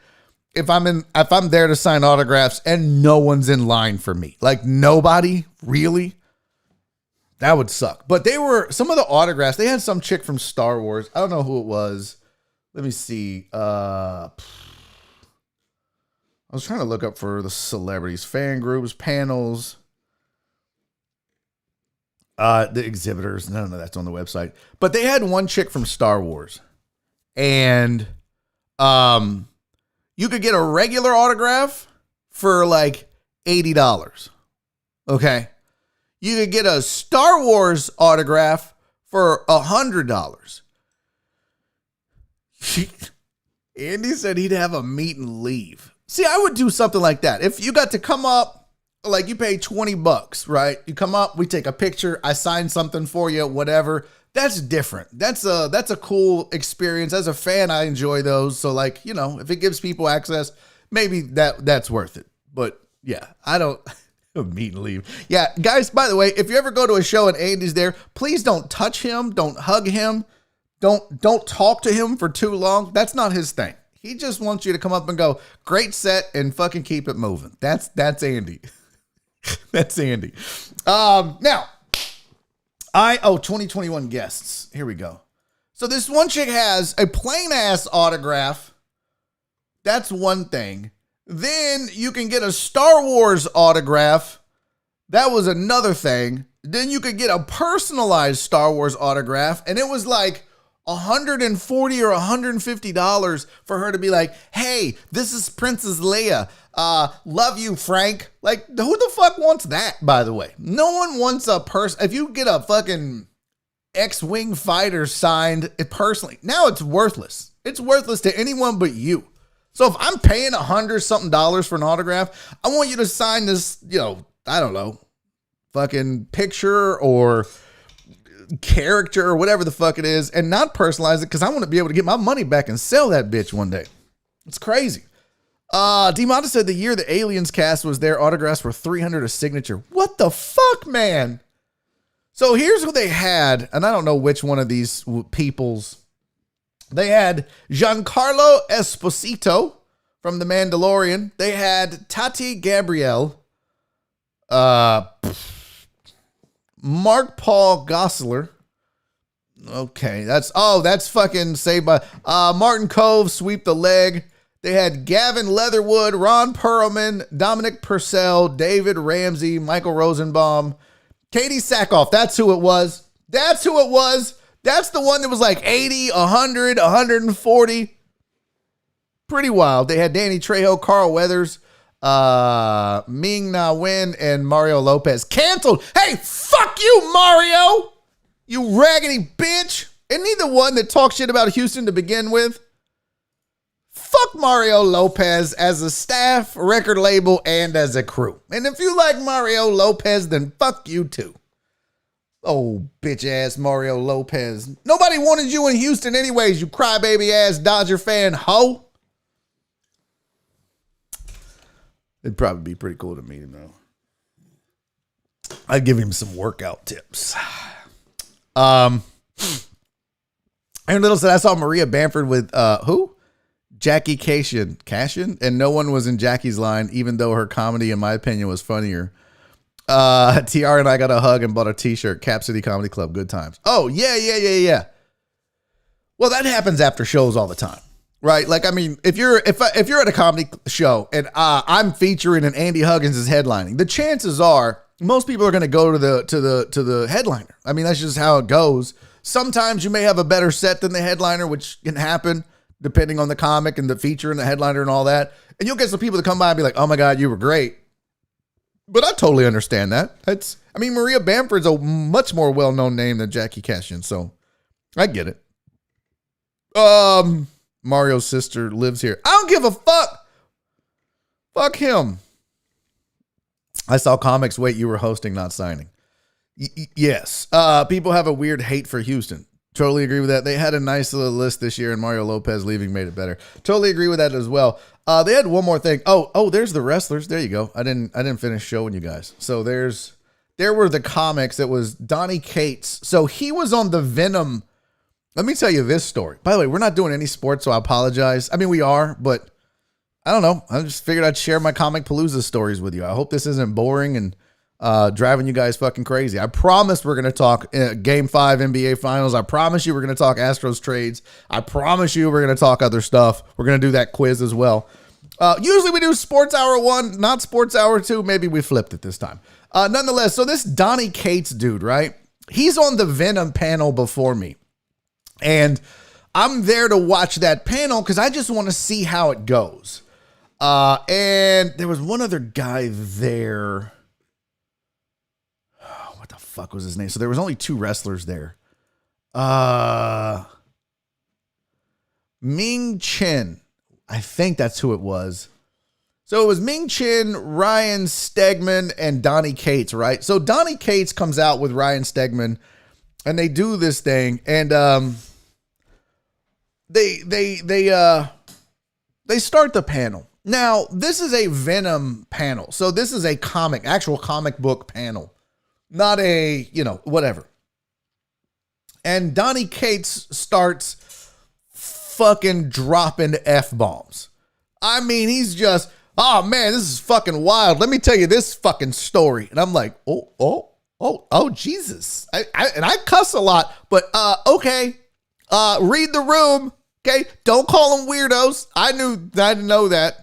if I'm there to sign autographs and no one's in line for me. Like nobody, really? That would suck. But some of the autographs, they had some chick from Star Wars. I don't know who it was. Let me see. I was trying to look up for the celebrities, fan groups, panels, the exhibitors. None of that's on the website. But they had one chick from Star Wars. And you could get a regular autograph for like $80. Okay. You could get a Star Wars autograph for $100. Andy said he'd have a meet and leave. See, I would do something like that. If you got to come up, like you pay $20, right? You come up, we take a picture, I sign something for you, whatever. That's different. That's a cool experience. As a fan, I enjoy those. So like, you know, if it gives people access, maybe that's worth it. But yeah, I don't meet and leave. Yeah, guys, by the way, if you ever go to a show and Andy's there, please don't touch him, don't hug him, don't talk to him for too long. That's not his thing. He just wants you to come up and go, great set, and fucking keep it moving. That's Andy. That's Andy. Now, 2021 guests. Here we go. So this one chick has a plain ass autograph. That's one thing. Then you can get a Star Wars autograph. That was another thing. Then you could get a personalized Star Wars autograph. And it was like $140 or $150 for her to be like, hey, this is Princess Leia. Love you, Frank. Like, who the fuck wants that, by the way? No one wants a person. If you get a fucking X-Wing fighter signed personally, now it's worthless. It's worthless to anyone but you. So if I'm paying $100-something for an autograph, I want you to sign this, you know, I don't know, fucking picture or character or whatever the fuck it is, and not personalize it, because I want to be able to get my money back and sell that bitch one day. It's crazy. D-Mata said the year the Aliens cast was there, autographs were $300 a signature. What the fuck, man? So here's what they had, and I don't know which one of these people's. They had Giancarlo Esposito from The Mandalorian. They had Tati Gabrielle. Mark Paul Gosselaar. Okay, that's fucking Saved by Martin Cove, Sweep the Leg. They had Gavin Leatherwood, Ron Perlman, Dominic Purcell, David Ramsey, Michael Rosenbaum, Katie Sackhoff. That's who it was. That's the one that was like 80, 100, 140. Pretty wild. They had Danny Trejo, Carl Weathers, Ming Na Wen, and Mario Lopez. Canceled. Hey, fuck you, Mario. You raggedy bitch. And neither one that talks shit about Houston to begin with. Fuck Mario Lopez as a staff, record label, and as a crew. And if you like Mario Lopez, then fuck you too. Oh, bitch ass Mario Lopez. Nobody wanted you in Houston anyways, you crybaby ass Dodger fan hoe. It'd probably be pretty cool to meet him though. I'd give him some workout tips. Aaron Little said, I saw Maria Bamford with who? Jackie Cashin, and no one was in Jackie's line, even though her comedy, in my opinion, was funnier. TR and I got a hug and bought a t-shirt. Cap City Comedy Club. Good times. Oh, yeah. Well, that happens after shows all the time, right? Like, I mean, if you're at a comedy show and I'm featuring and Andy Huggins is headlining, the chances are most people are going to go to the headliner. I mean, that's just how it goes. Sometimes you may have a better set than the headliner, which can happen depending on the comic and the feature and the headliner and all that. And you'll get some people to come by and be like, oh my God, you were great. But I totally understand that. Maria Bamford's a much more well-known name than Jackie Cashin, so I get it. Mario's sister lives here. I don't give a fuck. Fuck him. I saw comics. Wait, you were hosting, not signing. Yes. People have a weird hate for Houston. Totally agree with that. They had a nice little list this year, and Mario Lopez leaving made it better. Totally agree with that as well. They had one more thing. Oh, there's the wrestlers. There you go. I didn't finish showing you guys. So there were the comics. It was Donnie Cates. So he was on the Venom. Let me tell you this story. By the way, we're not doing any sports, so I apologize. I mean, we are, but I don't know. I just figured I'd share my Comic Palooza stories with you. I hope this isn't boring and driving you guys fucking crazy. I promise we're going to talk Game 5 NBA Finals. I promise you we're going to talk Astros trades. I promise you we're going to talk other stuff. We're going to do that quiz as well. Usually we do Sports Hour 1, not Sports Hour 2. Maybe we flipped it this time. Nonetheless, so this Donnie Cates dude, right? He's on the Venom panel before me. And I'm there to watch that panel because I just want to see how it goes. And there was one other guy there. What the fuck was his name? So there was only two wrestlers there. Ming Chen. I think that's who it was. So it was Ming Chen, Ryan Stegman, and Donnie Cates, right? So Donnie Cates comes out with Ryan Stegman, and they do this thing, and they start the panel. Now, this is a Venom panel. So this is a actual comic book panel, not a, whatever. And Donnie Cates starts fucking dropping F-bombs. I mean, he's just, oh man, this is fucking wild. Let me tell you this fucking story. And I'm like, oh, Jesus. I cuss a lot, but okay. Read the room. Okay. Don't call them weirdos. I didn't know that.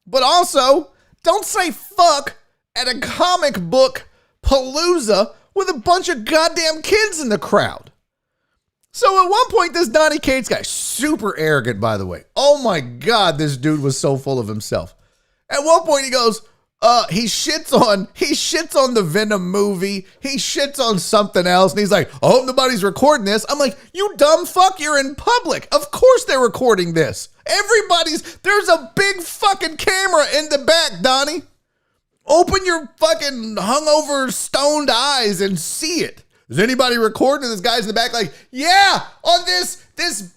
But also, don't say fuck at a comic book palooza with a bunch of goddamn kids in the crowd. So at one point, this Donnie Cates guy, super arrogant, by the way. Oh my God, this dude was so full of himself. At one point, he goes, he shits on the Venom movie. He shits on something else. And he's like, I hope nobody's recording this. I'm like, you dumb fuck, you're in public. Of course they're recording this. There's a big fucking camera in the back, Donnie. Open your fucking hungover, stoned eyes and see it. Is anybody recording? This guy's in the back like, yeah, on this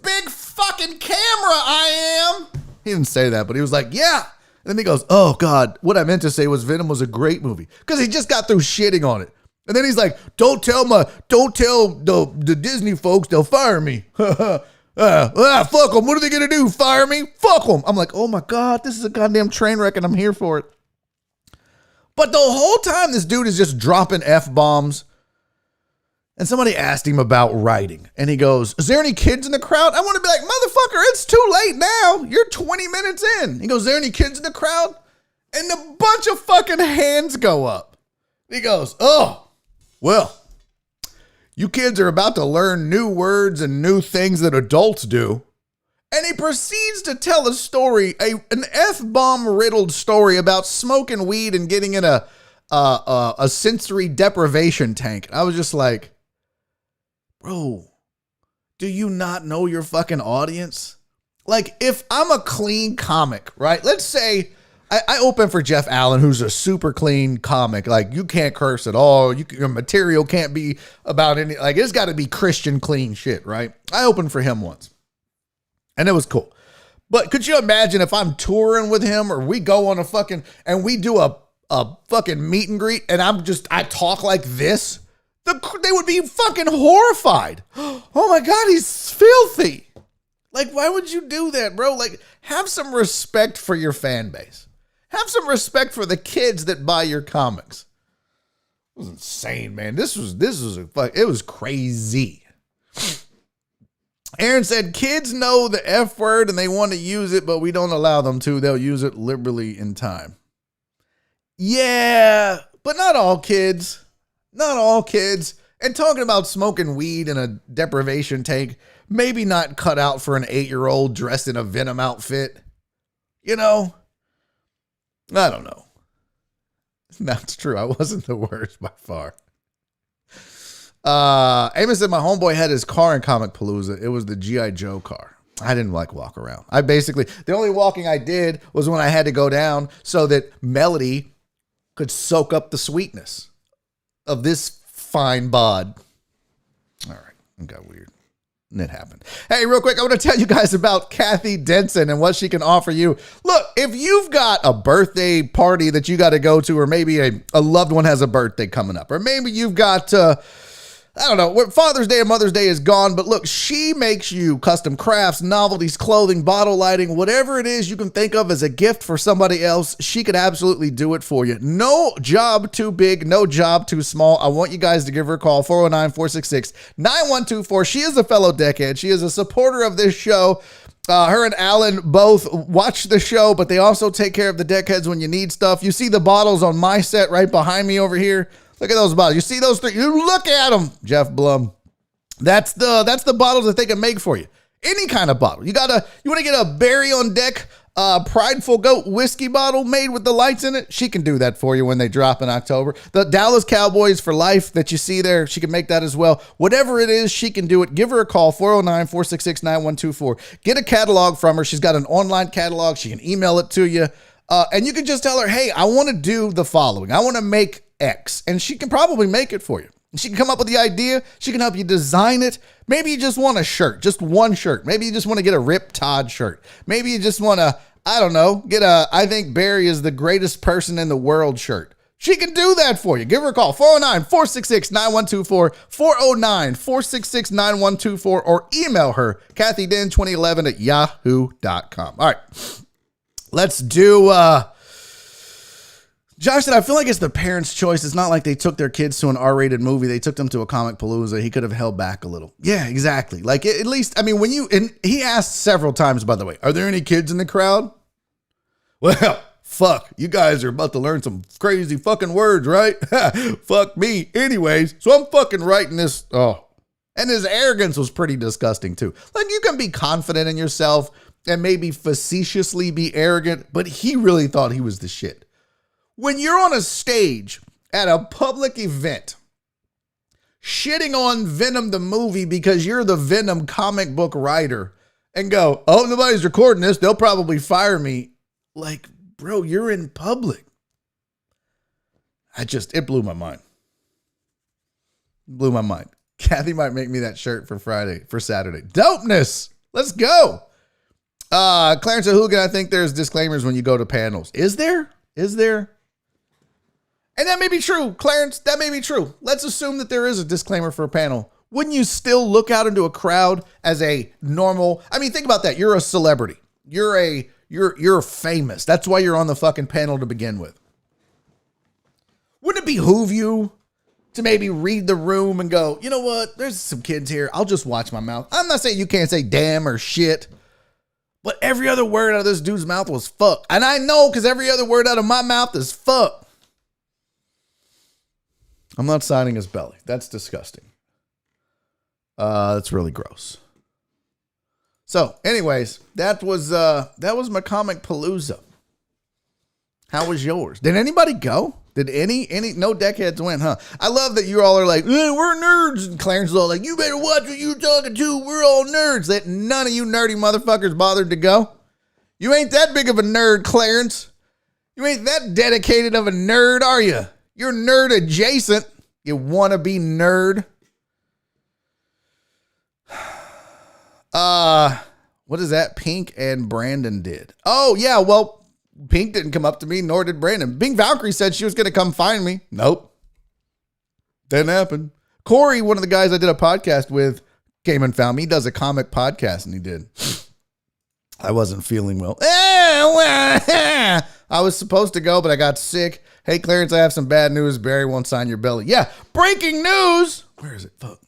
big fucking camera I am. He didn't say that, but he was like, yeah. And then he goes, oh God, what I meant to say was Venom was a great movie. Because he just got through shitting on it. And then he's like, don't tell the Disney folks, they'll fire me. Fuck them. What are they going to do? Fire me? Fuck them. I'm like, oh my God, this is a goddamn train wreck and I'm here for it. But the whole time this dude is just dropping F-bombs. And somebody asked him about writing. And he goes, is there any kids in the crowd? I want to be like, motherfucker, it's too late now. You're 20 minutes in. He goes, is there any kids in the crowd? And a bunch of fucking hands go up. He goes, oh, well, you kids are about to learn new words and new things that adults do. And he proceeds to tell a story, an F-bomb riddled story about smoking weed and getting in a sensory deprivation tank. I was just like, bro, do you not know your fucking audience? Like, if I'm a clean comic, right? Let's say I open for Jeff Allen, who's a super clean comic. Like, you can't curse at all. Your material can't be about any, like, it's got to be Christian clean shit, right? I opened for him once, and it was cool. But could you imagine if I'm touring with him, or we go on and we do a fucking meet and greet, and I talk like this? They would be fucking horrified. Oh my God, he's filthy. Like, why would you do that, bro? Like, have some respect for your fan base. Have some respect for the kids that buy your comics. It was insane, man. It was crazy. Aaron said, kids know the F word and they want to use it, but we don't allow them to. They'll use it liberally in time. Yeah, but not all kids. Not all kids. And talking about smoking weed in a deprivation tank, maybe not cut out for an 8-year-old dressed in a Venom outfit. You know? I don't know. That's true. I wasn't the worst by far. Amos said my homeboy had his car in Comic Palooza. It was the G.I. Joe car. I didn't like walk around. The only walking I did was when I had to go down so that Melody could soak up the sweetness of this fine bod. All right. It got weird. And it happened. Hey, real quick, I want to tell you guys about Kathy Denson and what she can offer you. Look, if you've got a birthday party that you got to go to, or maybe a loved one has a birthday coming up, or maybe you've got, I don't know, Father's Day and Mother's Day is gone, but look, she makes you custom crafts, novelties, clothing, bottle lighting, whatever it is you can think of as a gift for somebody else, she could absolutely do it for you. No job too big, no job too small. I want you guys to give her a call, 409-466-9124. She is a fellow deckhead. She is a supporter of this show. Her and Alan both watch the show, but they also take care of the deckheads when you need stuff. You see the bottles on my set right behind me over here. Look at those bottles. You see those three? You look at them, Jeff Blum. That's the bottles that they can make for you. Any kind of bottle. You want to get a Barry on Deck Prideful Goat whiskey bottle made with the lights in it? She can do that for you when they drop in October. The Dallas Cowboys for life that you see there, she can make that as well. Whatever it is, she can do it. Give her a call, 409-466-9124. Get a catalog from her. She's got an online catalog. She can email it to you. And you can just tell her, hey, I want to do the following. I want to make X, and she can probably make it for you. She can come up with the idea. She can help you design it. Maybe you just want a shirt, just one shirt. Maybe you just want to get a Rip Todd shirt. Maybe you just want to, I don't know, get a I think Barry is the greatest person in the world shirt. She can do that for you. Give her a call, 409-466-9124, 409-466-9124, or email her, kathydin2011@yahoo.com. All right, let's do, Josh said, I feel like it's the parents' choice. It's not like they took their kids to an R-rated movie. They took them to a comic palooza. He could have held back a little. Yeah, exactly. Like, at least, I mean, and he asked several times, by the way, are there any kids in the crowd? Well, fuck, you guys are about to learn some crazy fucking words, right? Fuck me. Anyways, so I'm fucking writing this. Oh, and his arrogance was pretty disgusting too. Like, you can be confident in yourself and maybe facetiously be arrogant, but he really thought he was the shit. When you're on a stage at a public event, shitting on Venom the movie because you're the Venom comic book writer and go, oh, nobody's recording this, they'll probably fire me. Like, bro, you're in public. It blew my mind. Blew my mind. Kathy might make me that shirt for Saturday. Dopeness. Let's go. Clarence O'Hooligan, I think there's disclaimers when you go to panels. Is there? And that may be true, Clarence. That may be true. Let's assume that there is a disclaimer for a panel. Wouldn't you still look out into a crowd as a normal? I mean, think about that. You're a celebrity. You're famous. That's why you're on the fucking panel to begin with. Wouldn't it behoove you to maybe read the room and go, you know what? There's some kids here. I'll just watch my mouth. I'm not saying you can't say damn or shit, but every other word out of this dude's mouth was fuck. And I know because every other word out of my mouth is fuck. I'm not signing his belly. That's disgusting. That's really gross. So, anyways, that was my comic palooza. How was yours? Did anybody go? Did any no deckheads win, huh? I love that you all are like, we're nerds, and Clarence is all like, you better watch what you're talking to. We're all nerds. That none of you nerdy motherfuckers bothered to go. You ain't that big of a nerd, Clarence. You ain't that dedicated of a nerd, are you? You're nerd adjacent. You wannabe nerd. What is that? Pink and Brandon did. Oh, yeah, well, Pink didn't come up to me, nor did Brandon. Pink Valkyrie said she was going to come find me. Nope. Didn't happen. Corey, one of the guys I did a podcast with, came and found me. He does a comic podcast, and he did. I wasn't feeling well. I was supposed to go, but I got sick. Hey, Clarence, I have some bad news. Barry won't sign your belly. Yeah, breaking news. Where is it? Fuck.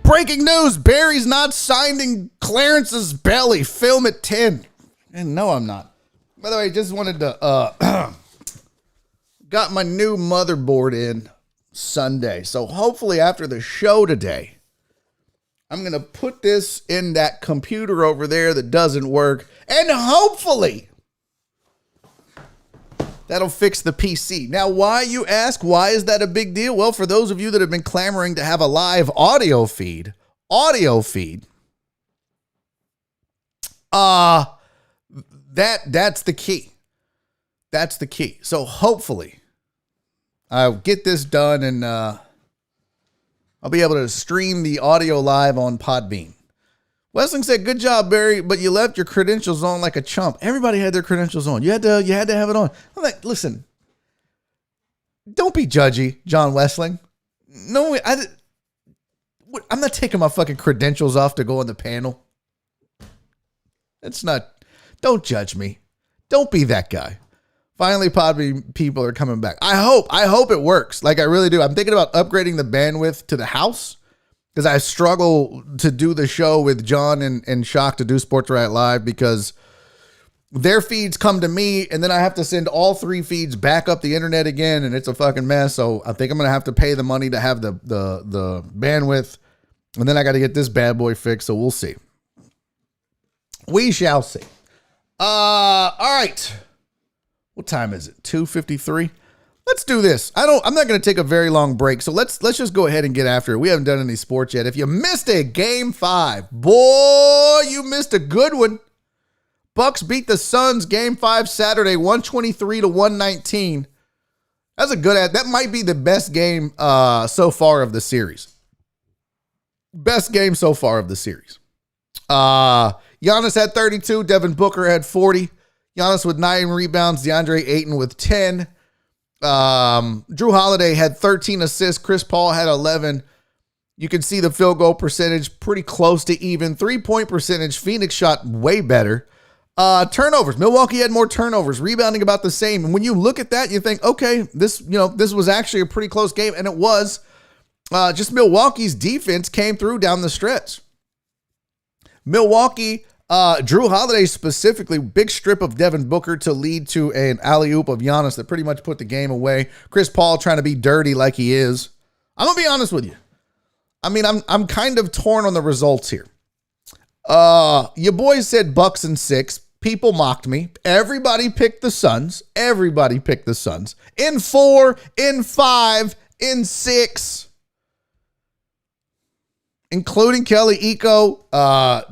Breaking news. Barry's not signing Clarence's belly. Film at 10. And no, I'm not. By the way, just wanted to, got my new motherboard in Sunday. So hopefully after the show today, I'm going to put this in that computer over there that doesn't work. And hopefully that'll fix the PC. Now, why, you ask? Why is that a big deal? Well, for those of you that have been clamoring to have a live audio feed, that's the key. That's the key. So hopefully I'll get this done and I'll be able to stream the audio live on Podbean. Wesling said, good job, Barry, but you left your credentials on like a chump. Everybody had their credentials on. You had to have it on. I'm like, listen, don't be judgy, John Westling. No, I'm not taking my fucking credentials off to go on the panel. Don't judge me. Don't be that guy. Finally, Podbean people are coming back. I hope it works. Like, I really do. I'm thinking about upgrading the bandwidth to the house because I struggle to do the show with John and Shock to do Sports Riot Live because their feeds come to me and then I have to send all 3 feeds back up the internet again and it's a fucking mess. So I think I'm going to have to pay the money to have the bandwidth, and then I got to get this bad boy fixed. So we'll see. We shall see. All right. What time is it? 2:53. Let's do this. I'm not going to take a very long break. So let's just go ahead and get after it. We haven't done any sports yet. If you missed a game 5, boy, you missed a good one. Bucks beat the Suns game 5 Saturday, 123-119. That's a good ad. That might be the best game so far of the series. Best game so far of the series. Giannis had 32. Devin Booker had 40. Giannis with 9 rebounds. DeAndre Ayton with 10. Drew Holiday had 13 assists. Chris Paul had 11. You can see the field goal percentage pretty close to even. 3-point percentage. Phoenix shot way better. Turnovers. Milwaukee had more turnovers. Rebounding about the same. And when you look at that, you think, okay, this was actually a pretty close game. And it was. Just Milwaukee's defense came through down the stretch. Milwaukee, Drew Holiday specifically, big strip of Devin Booker to lead to an alley-oop of Giannis that pretty much put the game away. Chris Paul trying to be dirty like he is. I'm going to be honest with you. I mean, I'm kind of torn on the results here. Your boys said Bucks in 6. People mocked me. Everybody picked the Suns. In 4, in 5, in 6. Including Kelly Eco. I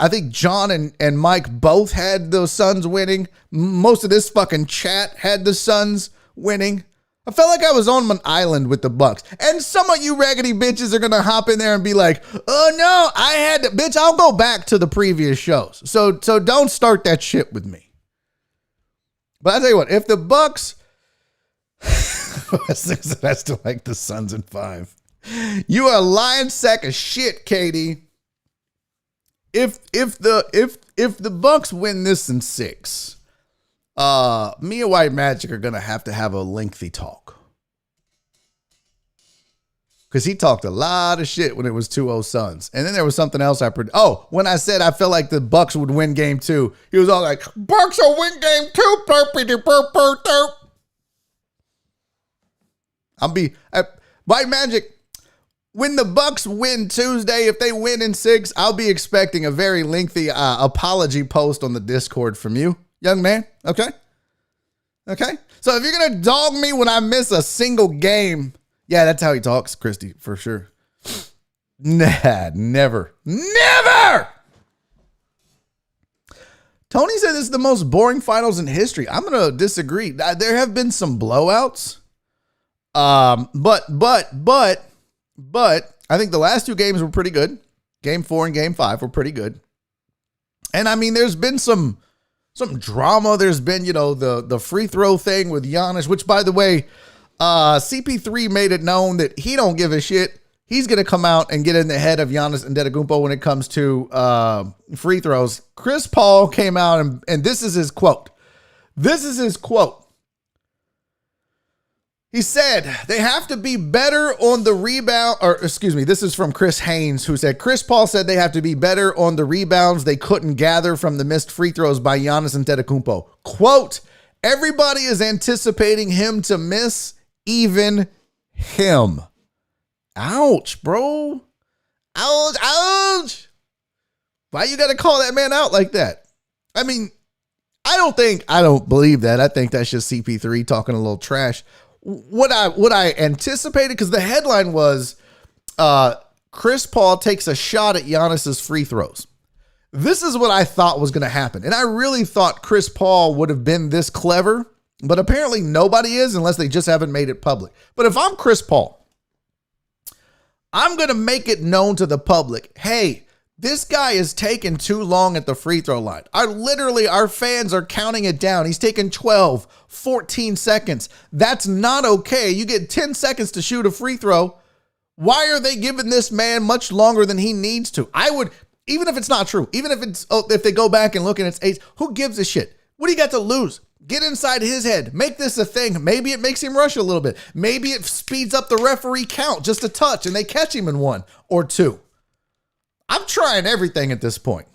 think John and Mike both had the Suns winning. Most of this fucking chat had the Suns winning. I felt like I was on an island with the Bucks. And some of you raggedy bitches are going to hop in there and be like, oh no, I had to, bitch, I'll go back to the previous shows. So don't start that shit with me. But I'll tell you what, if the Bucks, I still like the Suns in 5. You are a lying sack of shit, Katie. If the Bucks win this in 6, me and White Magic are gonna have a lengthy talk. Because he talked a lot of shit when it was 2-0 Suns. And then there was something else when I said I felt like the Bucks would win game 2, he was all like, Bucks will win game 2, White Magic. When the Bucks win Tuesday, if they win in 6, I'll be expecting a very lengthy apology post on the Discord from you, young man. Okay? So if you're going to dog me when I miss a single game, yeah, that's how he talks, Christy, for sure. Nah, never. Tony said this is the most boring finals in history. I'm going to disagree. There have been some blowouts. But I think the last 2 games were pretty good. Game 4 and Game 5 were pretty good. And I mean, there's been some drama. There's been, the free throw thing with Giannis, which, by the way, CP3 made it known that he don't give a shit. He's going to come out and get in the head of Giannis Antetokounmpo when it comes to free throws. Chris Paul came out and this is his quote. He said they have to be better on the rebound, this is from Chris Haynes, who said, Chris Paul said they have to be better on the rebounds they couldn't gather from the missed free throws by Giannis Antetokounmpo. Quote, everybody is anticipating him to miss, even him. Ouch, bro. Ouch. Why you got to call that man out like that? I mean, I don't believe that. I think that's just CP3 talking a little trash. What I anticipated, because the headline was Chris Paul takes a shot at Giannis's free throws. This is what I thought was going to happen. And I really thought Chris Paul would have been this clever, but apparently nobody is unless they just haven't made it public. But if I'm Chris Paul, I'm going to make it known to the public, hey, this guy is taking too long at the free throw line. Our fans are counting it down. He's taking 12, 14 seconds. That's not okay. You get 10 seconds to shoot a free throw. Why are they giving this man much longer than he needs to? I would, even if it's not true, even if if they go back and look and it's 8, who gives a shit? What do you got to lose? Get inside his head. Make this a thing. Maybe it makes him rush a little bit. Maybe it speeds up the referee count just a touch and they catch him in 1 or 2. I'm trying everything at this point.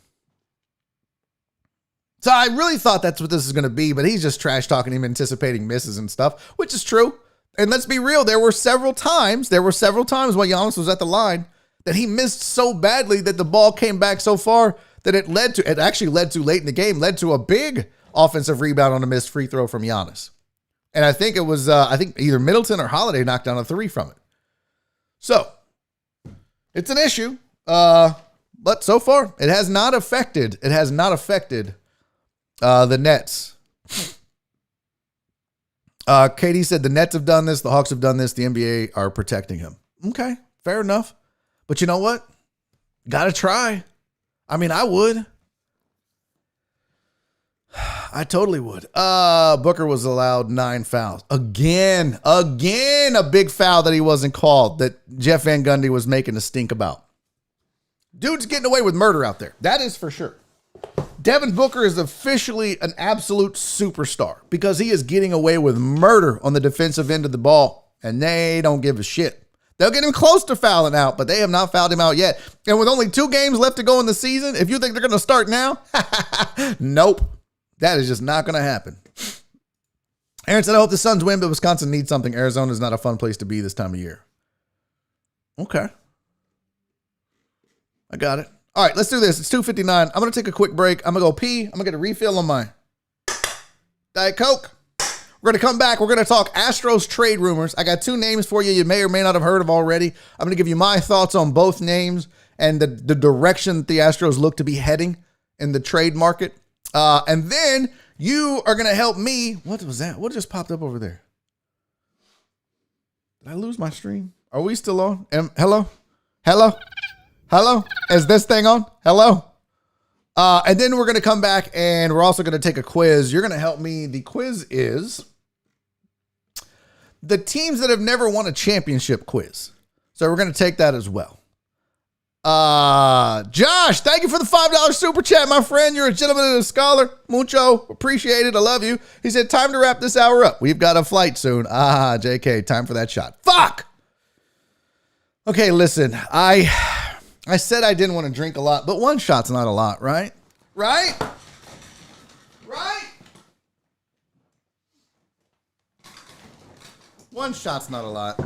So I really thought that's what this is going to be, but he's just trash talking him, anticipating misses and stuff, which is true. And let's be real. There were several times while Giannis was at the line that he missed so badly that the ball came back so far that it actually led to late in the game, led to a big offensive rebound on a missed free throw from Giannis. And I think it was, either Middleton or Holiday knocked down a 3 from it. So it's an issue. But so far, it has not affected the Nets. Katie said the Nets have done this, the Hawks have done this, the NBA are protecting him. Okay, fair enough. But you know what? Gotta try. I mean, I would. I totally would. Booker was allowed 9 fouls. Again, a big foul that he wasn't called, that Jeff Van Gundy was making a stink about. Dude's getting away with murder out there. That is for sure. Devin Booker is officially an absolute superstar because he is getting away with murder on the defensive end of the ball, and they don't give a shit. They'll get him close to fouling out, but they have not fouled him out yet. And with only 2 games left to go in the season, if you think they're going to start now, nope. That is just not going to happen. Aaron said, I hope the Suns win, but Wisconsin needs something. Arizona is not a fun place to be this time of year. Okay. I got it. All right, let's do this. It's 2:59. I'm going to take a quick break. I'm going to go pee. I'm going to get a refill on my Diet Coke. We're going to come back. We're going to talk Astros trade rumors. I got 2 names for you may or may not have heard of already. I'm going to give you my thoughts on both names and the direction that the Astros look to be heading in the trade market. And then you are going to help me. What was that? What just popped up over there? Did I lose my stream? Are we still on? Hello? Hello? Hello? Is this thing on? Hello? And then we're going to come back and we're also going to take a quiz. You're going to help me. The quiz is the teams that have never won a championship quiz. So we're going to take that as well. Josh, thank you for the $5 super chat, my friend. You're a gentleman and a scholar. Mucho appreciate it. I love you. He said, time to wrap this hour up. We've got a flight soon. JK, time for that shot. Fuck. Okay, listen, I said I didn't want to drink a lot, but 1 shot's not a lot, right? Right? Right? 1 shot's not a lot.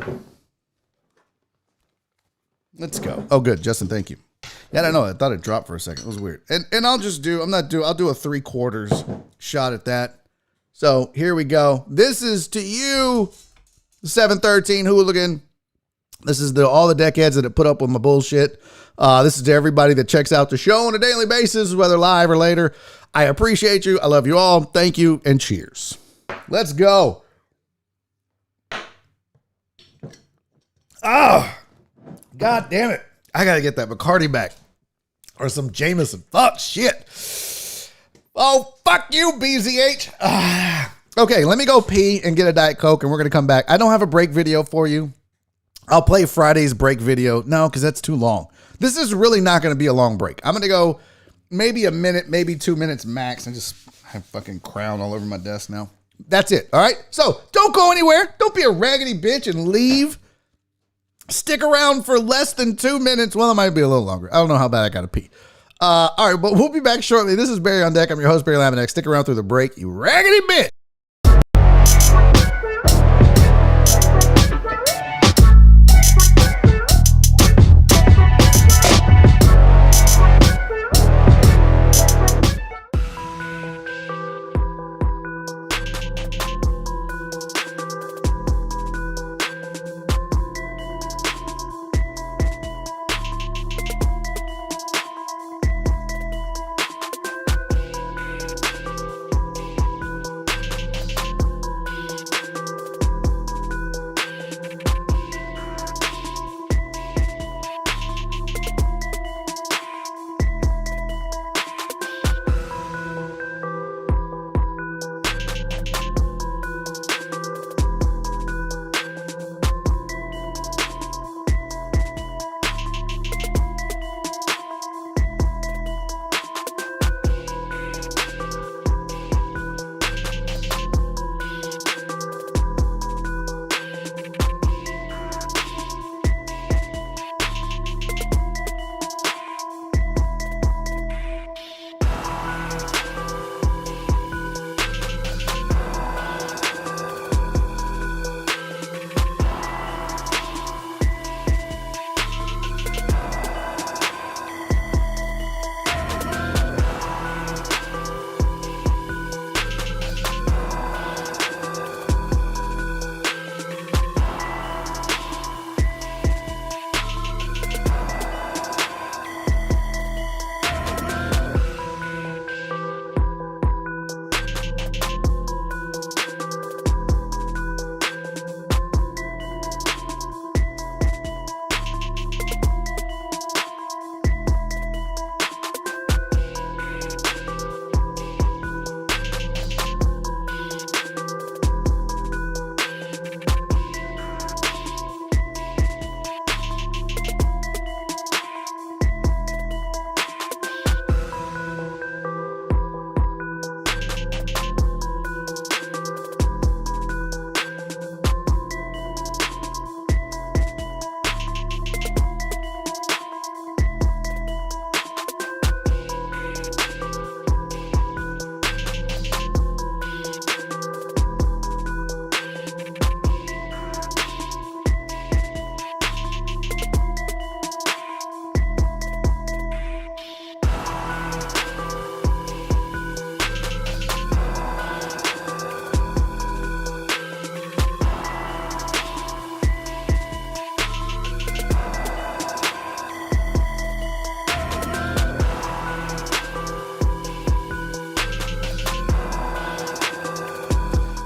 Let's go. Oh, good. Justin, thank you. Yeah, I don't know. I thought it dropped for a second. It was weird. And I'll do a 3/4 shot at that. So here we go. This is to you, 713 hooligan. This is all the deckheads that have put up with my bullshit. This is to everybody that checks out the show on a daily basis, whether live or later. I appreciate you. I love you all. Thank you and cheers. Let's go. God damn it. I got to get that Bacardi back. Or some Jameson. Fuck, shit. Oh, fuck you, BZH. Okay, let me go pee and get a Diet Coke, and we're going to come back. I don't have a break video for you. I'll play Friday's break video. No, because that's too long. This is really not going to be a long break. I'm going to go maybe a minute, maybe 2 minutes max. I just have fucking crown all over my desk now. That's it, all right? So don't go anywhere. Don't be a raggedy bitch and leave. Stick around for less than 2 minutes. Well, it might be a little longer. I don't know how bad I got to pee. All right, but we'll be back shortly. This is Barry on Deck. I'm your host, Barry Laminack. Stick around through the break, you raggedy bitch.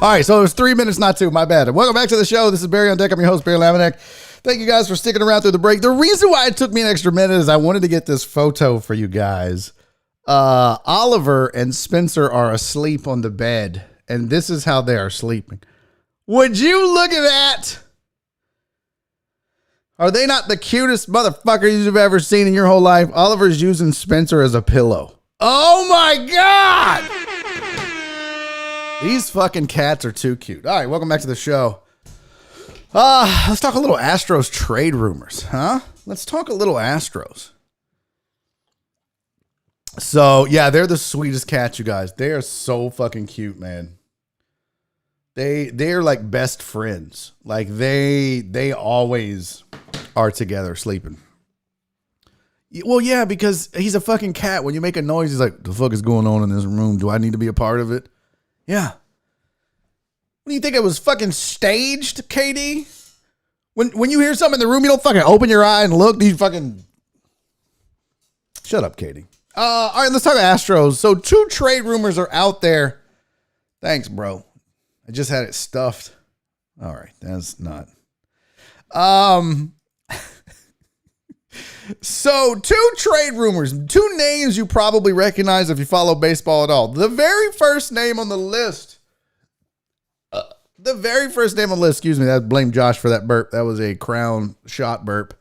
All right, so it was 3 minutes, not 2. My bad. Welcome back to the show. This is Barry on Deck. I'm your host, Barry Laminack. Thank you guys for sticking around through the break. The reason why it took me an extra minute is I wanted to get this photo for you guys. Oliver and Spencer are asleep on the bed, and this is how they are sleeping. Would you look at that? Are they not the cutest motherfuckers you've ever seen in your whole life? Oliver's using Spencer as a pillow. Oh my God! These fucking cats are too cute. All right, welcome back to the show. Let's talk a little Astros trade rumors, huh? Let's talk a little Astros. So, yeah, they're the sweetest cats, you guys. They are so fucking cute, man. They're like best friends. Like they always are together sleeping. Well, yeah, because he's a fucking cat. When you make a noise, he's like, the fuck is going on in this room? Do I need to be a part of it? Yeah. What do you think it was fucking staged, KD? When you hear something in the room, you don't fucking open your eye and look. You fucking shut up, KD. All right, let's talk Astros. So 2 trade rumors are out there. Thanks, bro. I just had it stuffed. All right, that's not. So 2 trade rumors, 2 names you probably recognize if you follow baseball at all. The very first name on the list. Excuse me, that blame Josh for that burp. That was a crown shot burp.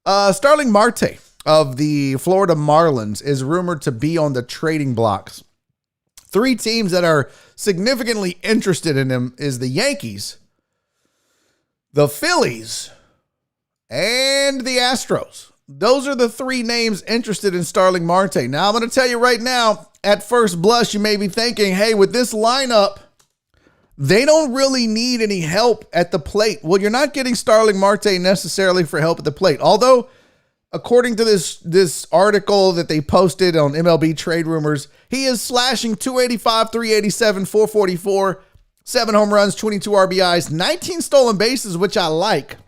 Starling Marte of the Florida Marlins is rumored to be on the trading blocks. 3 teams that are significantly interested in him is the Yankees, the Phillies, and the Astros. Those are the 3 names interested in Starling Marte. Now, I'm going to tell you right now, at first blush, you may be thinking, hey, with this lineup, they don't really need any help at the plate. Well, you're not getting Starling Marte necessarily for help at the plate. Although, according to this article that they posted on MLB Trade Rumors, he is slashing 285, 387, 444, 7 home runs, 22 RBIs, 19 stolen bases, which I like.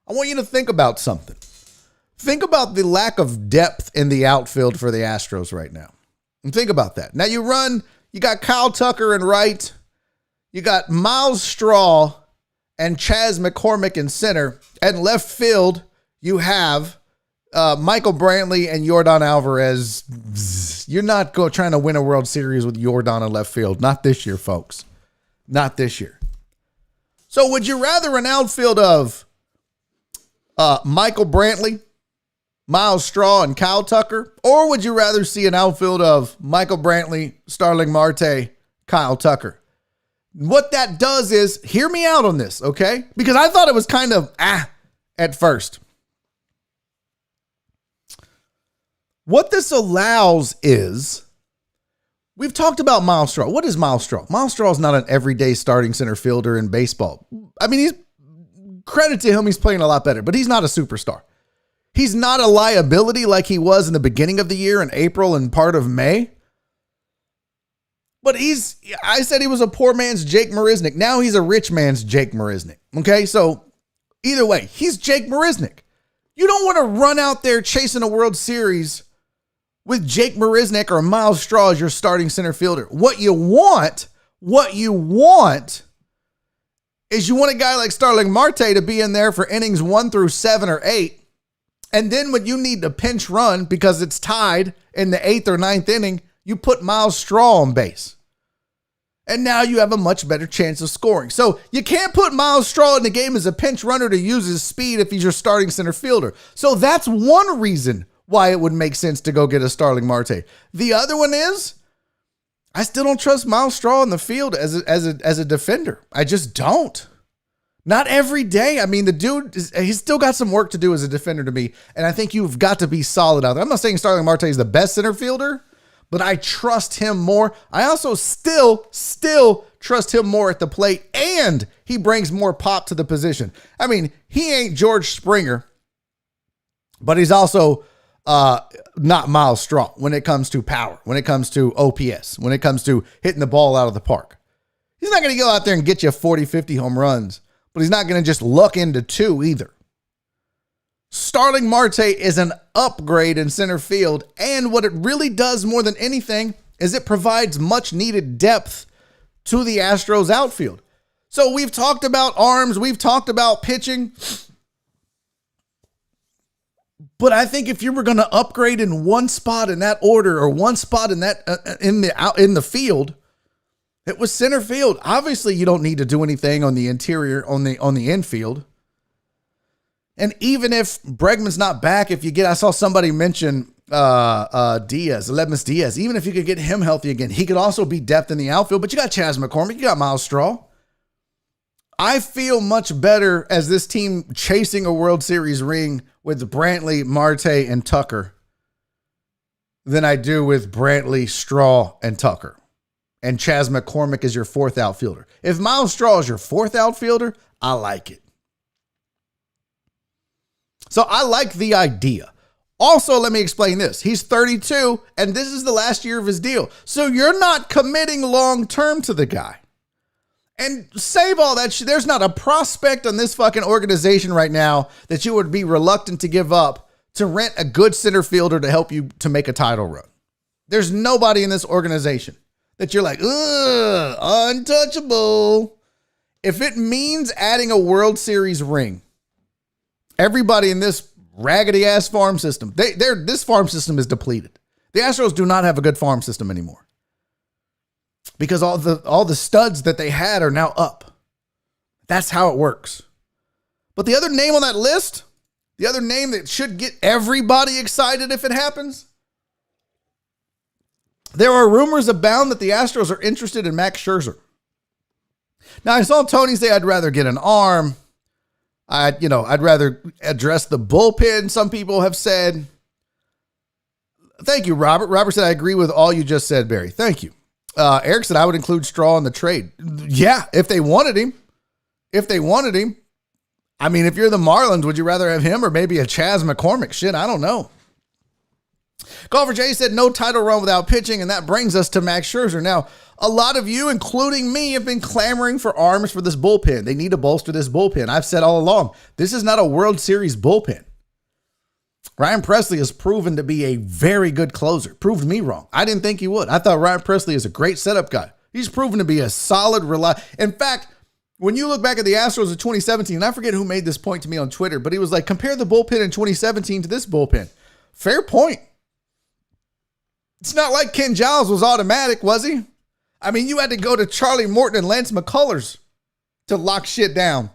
I want you to think about something. Think about the lack of depth in the outfield for the Astros right now. And think about that. Now you got Kyle Tucker in right. You got Miles Straw and Chas McCormick in center. And left field, you have Michael Brantley and Yordan Alvarez. You're not trying to win a World Series with Yordan in left field. Not this year, folks. Not this year. So would you rather an outfield of Michael Brantley, Miles Straw, and Kyle Tucker? Or would you rather see an outfield of Michael Brantley, Starling Marte, Kyle Tucker? What that does is, hear me out on this, okay? Because I thought it was kind of at first. What this allows is, we've talked about Miles Straw. What is Miles Straw? Miles Straw is not an everyday starting center fielder in baseball. I mean, credit to him, he's playing a lot better, but he's not a superstar. He's not a liability like he was in the beginning of the year in April and part of May. But I said he was a poor man's Jake Marisnick. Now he's a rich man's Jake Marisnick. Okay, so either way, he's Jake Marisnick. You don't want to run out there chasing a World Series with Jake Marisnick or Miles Straw as your starting center fielder. What you want is you want a guy like Starling Marte to be in there for innings 1 through 7 or 8. And then when you need to pinch run because it's tied in the 8th or 9th inning, you put Miles Straw on base. And now you have a much better chance of scoring. So you can't put Miles Straw in the game as a pinch runner to use his speed if he's your starting center fielder. So that's one reason why it would make sense to go get a Starling Marte. The other one is, I still don't trust Miles Straw in the field as a defender. I just don't. Not every day. I mean, the dude, he's still got some work to do as a defender to me, and I think you've got to be solid out there. I'm not saying Starling Marte is the best center fielder, but I trust him more. I also still trust him more at the plate, and he brings more pop to the position. I mean, he ain't George Springer, but he's also not Miles Straw when it comes to power, when it comes to OPS, when it comes to hitting the ball out of the park. He's not going to go out there and get you 40, 50 home runs, but he's not going to just luck into 2 either. Starling Marte is an upgrade in center field, and what it really does more than anything is it provides much needed depth to the Astros outfield. So we've talked about arms, we've talked about pitching. But I think if you were going to upgrade in one spot in that order or one spot in that in the field, it was center field. Obviously, you don't need to do anything on the interior on the infield. And even if Bregman's not back, I saw somebody mention Lemus Diaz. Even if you could get him healthy again, he could also be depth in the outfield. But you got Chas McCormick, you got Miles Straw. I feel much better as this team chasing a World Series ring with Brantley, Marte, and Tucker than I do with Brantley, Straw, and Tucker. And Chas McCormick is your fourth outfielder. If Miles Straw is your fourth outfielder, I like it. So I like the idea. Also, let me explain this. He's 32, and this is the last year of his deal. So you're not committing long-term to the guy. And save all that shit. There's not a prospect on this fucking organization right now that you would be reluctant to give up to rent a good center fielder to help you to make a title run. There's nobody in this organization that you're like, ugh, untouchable. If it means adding a World Series ring, everybody in this raggedy ass farm system, this farm system is depleted. The Astros do not have a good farm system anymore. Because all the studs that they had are now up. That's how it works. But the other name on that list, the other name that should get everybody excited if it happens, there are rumors abound that the Astros are interested in Max Scherzer. Now, I saw Tony say I'd rather get an arm. I'd rather address the bullpen, some people have said. Thank you, Robert. Robert said, I agree with all you just said, Barry. Thank you. Eric said, I would include Straw in the trade. Yeah, if they wanted him. I mean, if you're the Marlins, would you rather have him or maybe a Chas McCormick? Shit, I don't know. Golfer Jay said, no title run without pitching, and that brings us to Max Scherzer. Now, a lot of you, including me, have been clamoring for arms for this bullpen. They need to bolster this bullpen. I've said all along, this is not a World Series bullpen. Ryan Presley has proven to be a very good closer. Proved me wrong. I didn't think he would. I thought Ryan Presley is a great setup guy. He's proven to be a solid, reliable. In fact, when you look back at the Astros of 2017, and I forget who made this point to me on Twitter, but he was like, compare the bullpen in 2017 to this bullpen. Fair point. It's not like Ken Giles was automatic, was he? I mean, you had to go to Charlie Morton and Lance McCullers to lock shit down.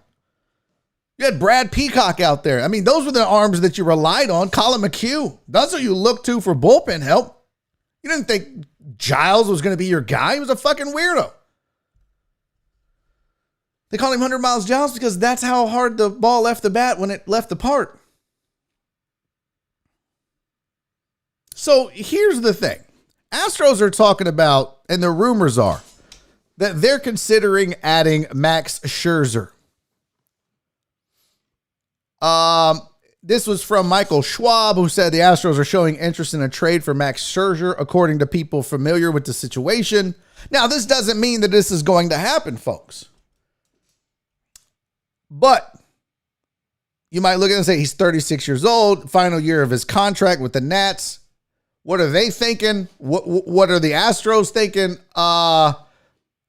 You had Brad Peacock out there. I mean, those were the arms that you relied on. Colin McHugh. That's who you looked to for bullpen help. You didn't think Giles was going to be your guy. He was a fucking weirdo. They call him 100 Miles Giles because that's how hard the ball left the bat when it left the park. So here's the thing. Astros are talking about, and the rumors are, that they're considering adding Max Scherzer. This was from Michael Schwab, who said the Astros are showing interest in a trade for Max Scherzer, according to people familiar with the situation. Now, this doesn't mean that this is going to happen, folks. But you might look at it and say he's 36 years old, final year of his contract with the Nats. What are they thinking? What are the Astros thinking?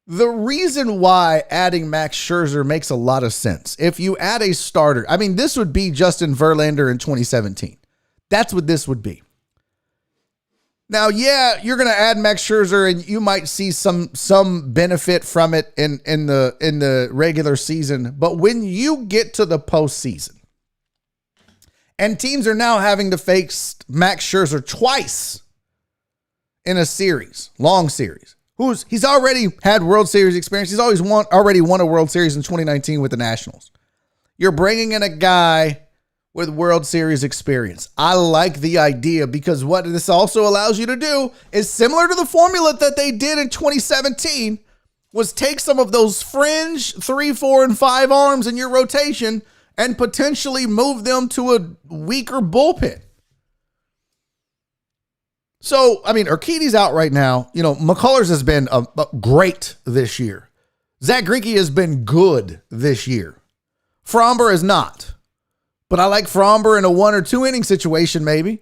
The reason why adding Max Scherzer makes a lot of sense. If you add a starter, I mean, this would be Justin Verlander in 2017. That's what this would be. Now, yeah, you're going to add Max Scherzer and you might see some benefit from it in the regular season. But when you get to the postseason and teams are now having to face Max Scherzer twice in a series, long series, he's already had World Series experience. He's already won a World Series in 2019 with the Nationals. You're bringing in a guy with World Series experience. I like the idea because what this also allows you to do is similar to the formula that they did in 2017 was take some of those fringe 3, 4, and 5 arms in your rotation and potentially move them to a weaker bullpen. So, I mean, Urquidy's out right now. You know, McCullers has been great this year. Zach Greinke has been good this year. Fromber is not. But I like Fromber in a 1 or 2 inning situation, maybe.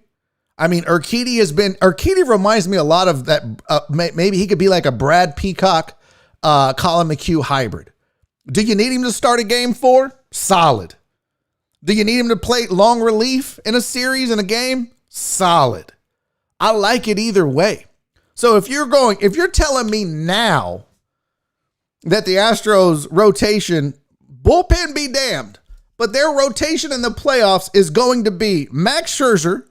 I mean, Urquidy reminds me a lot of that. Maybe he could be like a Brad Peacock Colin McHugh hybrid. Do you need him to start a game 4? Solid. Do you need him to play long relief in a series, in a game? Solid. I like it either way. So if you're telling me now that the Astros rotation, bullpen be damned, but their rotation in the playoffs is going to be Max Scherzer,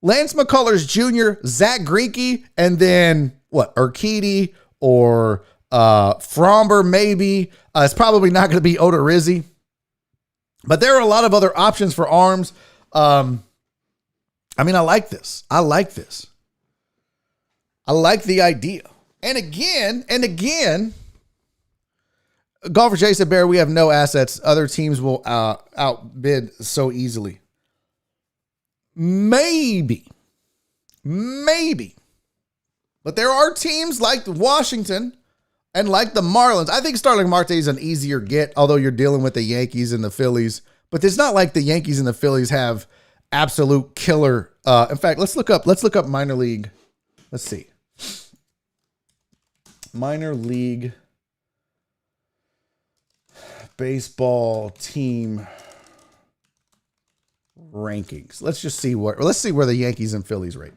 Lance McCullers Jr., Zach Greinke, and then Urquidy or Fromber maybe. It's probably not going to be Odorizzi. But there are a lot of other options for arms. I like this. I like the idea. And again, Golfer Jay said, Bear, we have no assets. Other teams will outbid so easily. Maybe. But there are teams like Washington and like the Marlins. I think Starling Marte is an easier get, although you're dealing with the Yankees and the Phillies. But it's not like the Yankees and the Phillies have absolute killer. In fact, let's look up minor league. Let's see. Minor league baseball team rankings. Let's see where the Yankees and Phillies rate.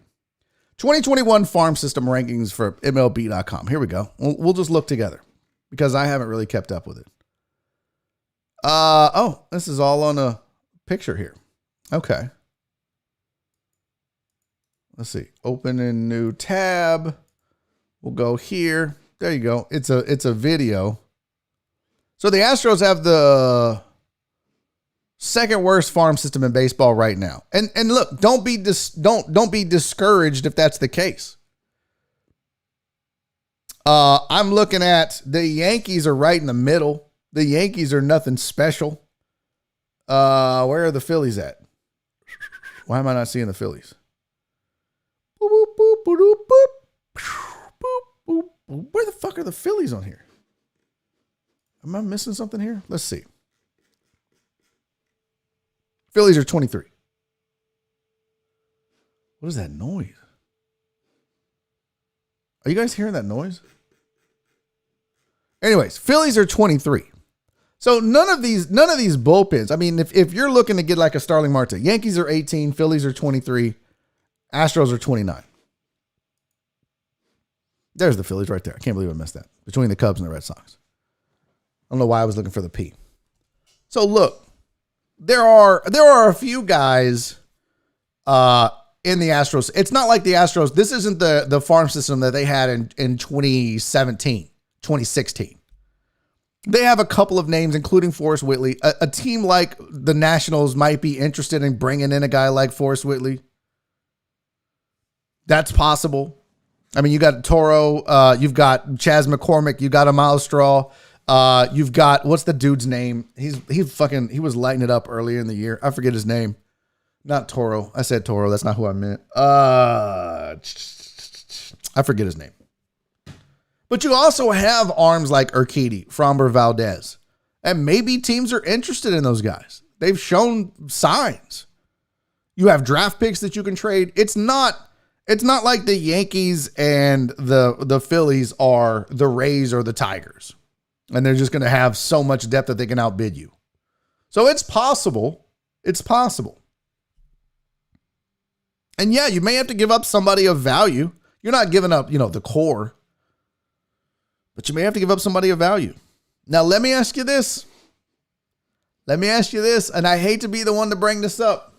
2021 farm system rankings for MLB.com. Here we go. We'll just look together because I haven't really kept up with it. This is all on a picture here. Okay. Let's see. Open a new tab. We'll go here. There you go. It's a video. So the Astros have the second worst farm system in baseball right now. And look, don't be discouraged if that's the case. I'm looking at the Yankees are right in the middle. The Yankees are nothing special. Where are the Phillies at? Why am I not seeing the Phillies? Boop, boop, boop, boop, boop, boop, boop, boop. Where the fuck are the Phillies on here? Am I missing something here? Let's see. Phillies are 23. What is that noise? Are you guys hearing that noise? Anyways, Phillies are 23. So none of these bullpens. I mean, if you're looking to get like a Starling Marte, Yankees are 18, Phillies are 23, Astros are 29. There's the Phillies right there. I can't believe I missed that. Between the Cubs and the Red Sox. I don't know why I was looking for the P. So look, there are a few guys in the Astros. It's not like the Astros. This isn't the farm system that they had in 2017, 2016. They have a couple of names, including Forrest Whitley. A team like the Nationals might be interested in bringing in a guy like Forrest Whitley. That's possible. I mean, you got Toro, you've got Chas McCormick, you got a Miles Straw, you've got, what's the dude's name? He was lighting it up earlier in the year. I forget his name. Not Toro. I said Toro. That's not who I meant. I forget his name. But you also have arms like Urquidy, Fromber, Valdez. And maybe teams are interested in those guys. They've shown signs. You have draft picks that you can trade. It's not like the Yankees and the Phillies are the Rays or the Tigers. And they're just going to have so much depth that they can outbid you. So it's possible. It's possible. And yeah, you may have to give up somebody of value. You're not giving up, the core. But you may have to give up somebody of value. Now, let me ask you this. And I hate to be the one to bring this up.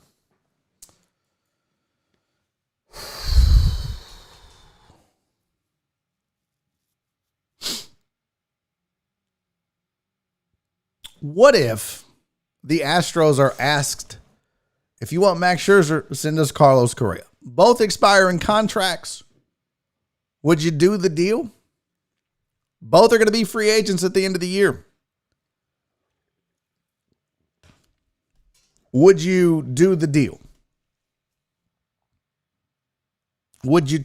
What if the Astros are asked, if you want Max Scherzer, send us Carlos Correa? Both expiring contracts. Would you do the deal? Both are going to be free agents at the end of the year. Would you do the deal? Would you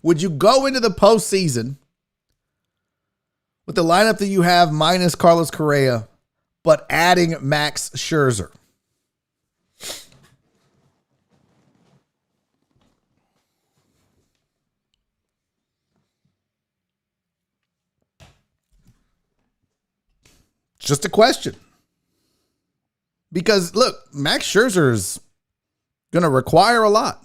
would you go into the postseason with the lineup that you have minus Carlos Correa, but adding Max Scherzer? just a question. Because, look, Max Scherzer is going to require a lot.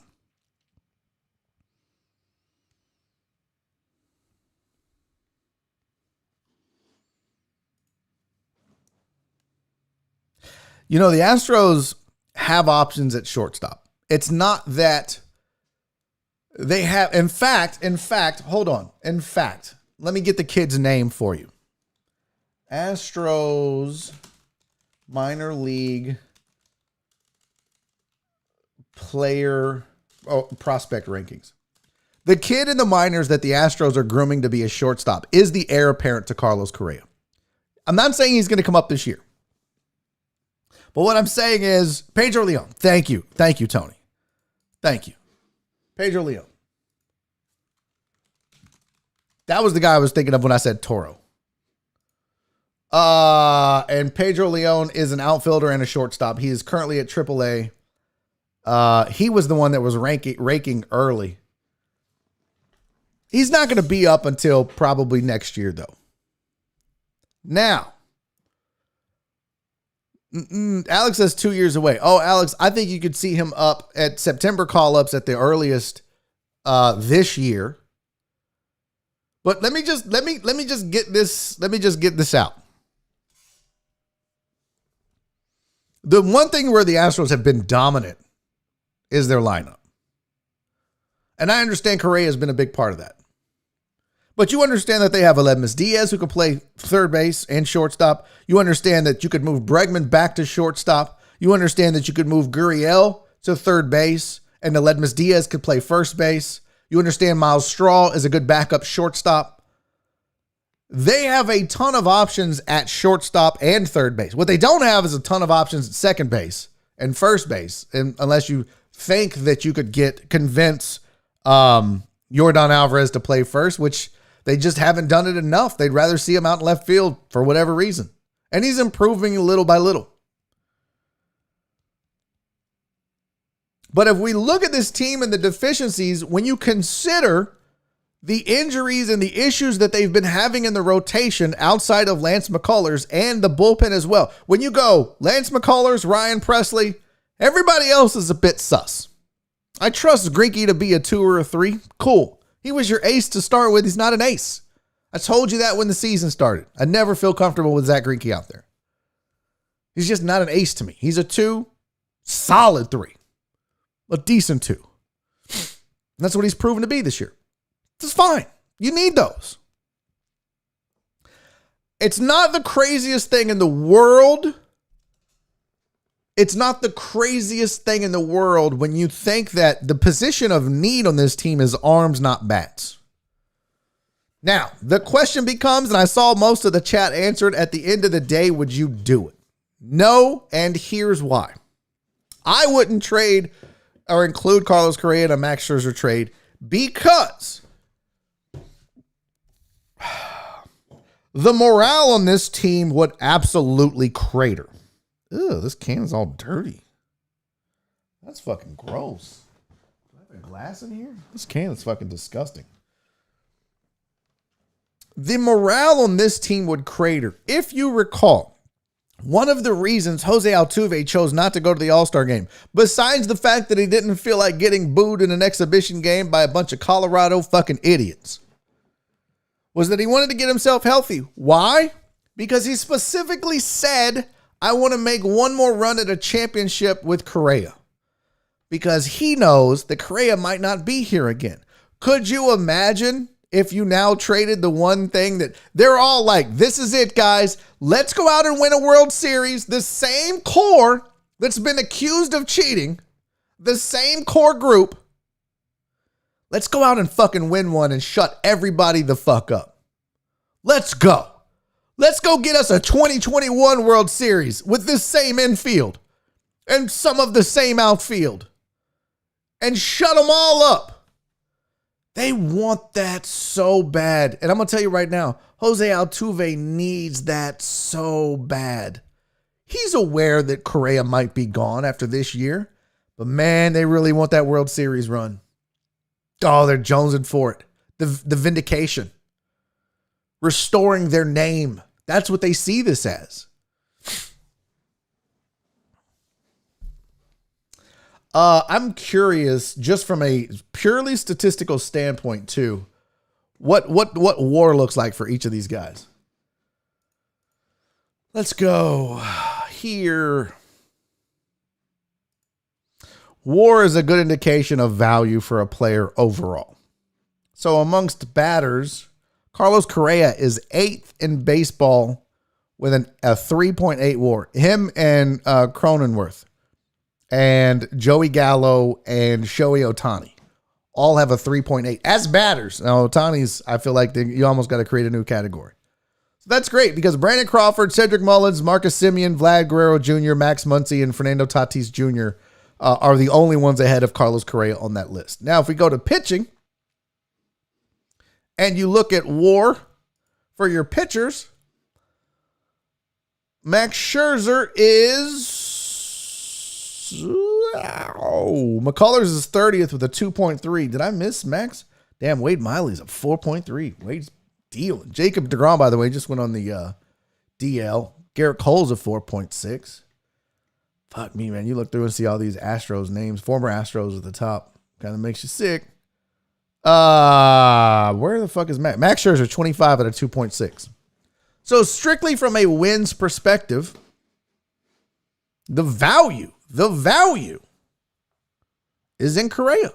You know, the Astros have options at shortstop. It's not that they have, in fact, hold on. In fact, let me get the kid's name for you. Astros minor league prospect rankings. The kid in the minors that the Astros are grooming to be a shortstop is the heir apparent to Carlos Correa. I'm not saying he's going to come up this year. But what I'm saying is Pedro Leon. Thank you. Thank you, Tony. Thank you. Pedro Leon. That was the guy I was thinking of when I said Toro. And Pedro Leon is an outfielder and a shortstop. He is currently at AAA. He was the one that was raking early. He's not going to be up until probably next year, though. Now, Alex says 2 years away. Oh, Alex, I think you could see him up at September call-ups at the earliest this year. But let me just get this out. The one thing where the Astros have been dominant is their lineup. And I understand Correa has been a big part of that. But you understand that they have Aledmus Diaz who can play third base and shortstop. You understand that you could move Bregman back to shortstop. You understand that you could move Gurriel to third base and Aledmus Diaz could play first base. You understand Miles Straw is a good backup shortstop. They have a ton of options at shortstop and third base. What they don't have is a ton of options at second base and first base, and unless you think that you could convince Yordan Alvarez to play first, which they just haven't done it enough. They'd rather see him out in left field for whatever reason. And he's improving little by little. But if we look at this team and the deficiencies, when you consider the injuries and the issues that they've been having in the rotation outside of Lance McCullers and the bullpen as well, when you go Lance McCullers, Ryan Presley, everybody else is a bit sus. I trust Greinke to be a 2 or a 3. Cool. He was your ace to start with. He's not an ace. I told you that when the season started. I never feel comfortable with Zach Greinke out there. He's just not an ace to me. He's a 2, solid 3, a decent 2. And that's what he's proven to be this year. It's fine. You need those. It's not the craziest thing in the world. It's not the craziest thing in the world when you think that the position of need on this team is arms, not bats. Now, the question becomes, and I saw most of the chat answered, at the end of the day, would you do it? No, and here's why. I wouldn't trade or include Carlos Correa in a Max Scherzer trade because the morale on this team would absolutely crater. Ew, this can is all dirty. That's fucking gross. Do I have a glass in here? This can is fucking disgusting. The morale on this team would crater. If you recall, one of the reasons Jose Altuve chose not to go to the All-Star game, besides the fact that he didn't feel like getting booed in an exhibition game by a bunch of Colorado fucking idiots, was that he wanted to get himself healthy. Why? Because he specifically said, I want to make one more run at a championship with Correa. Because he knows that Correa might not be here again. Could you imagine if you now traded the one thing that they're all like, this is it, guys. Let's go out and win a World Series. The same core that's been accused of cheating, the same core group. Let's go out and fucking win one and shut everybody the fuck up. Let's go. Let's go get us a 2021 World Series with this same infield and some of the same outfield and shut them all up. They want that so bad. And I'm going to tell you right now, Jose Altuve needs that so bad. He's aware that Correa might be gone after this year, but man, they really want that World Series run. Oh, they're jonesing for it. The vindication. Restoring their name. That's what they see this as. I'm curious, just from a purely statistical standpoint, too, what WAR looks like for each of these guys. Let's go here. WAR is a good indication of value for a player overall. So amongst batters, Carlos Correa is 8th in baseball with a 3.8 WAR. Him and Cronenworth and Joey Gallo and Shohei Ohtani all have a 3.8 as batters. Now, Ohtani's, I feel like you almost got to create a new category. So that's great because Brandon Crawford, Cedric Mullins, Marcus Semien, Vlad Guerrero Jr., Max Muncy, and Fernando Tatis Jr. Are the only ones ahead of Carlos Correa on that list. Now, if we go to pitching and you look at WAR for your pitchers, Max Scherzer is... McCullers is 30th with a 2.3. Did I miss Max? Damn, Wade Miley's a 4.3. Wade's dealing. Jacob deGrom, by the way, just went on the DL. Garrett Cole's a 4.6. Fuck me, man. You look through and see all these Astros names. Former Astros at the top. Kind of makes you sick. Where the fuck is Max? Max Scherzer 25 at a 2.6. So strictly from a wins perspective, the value is in Correa.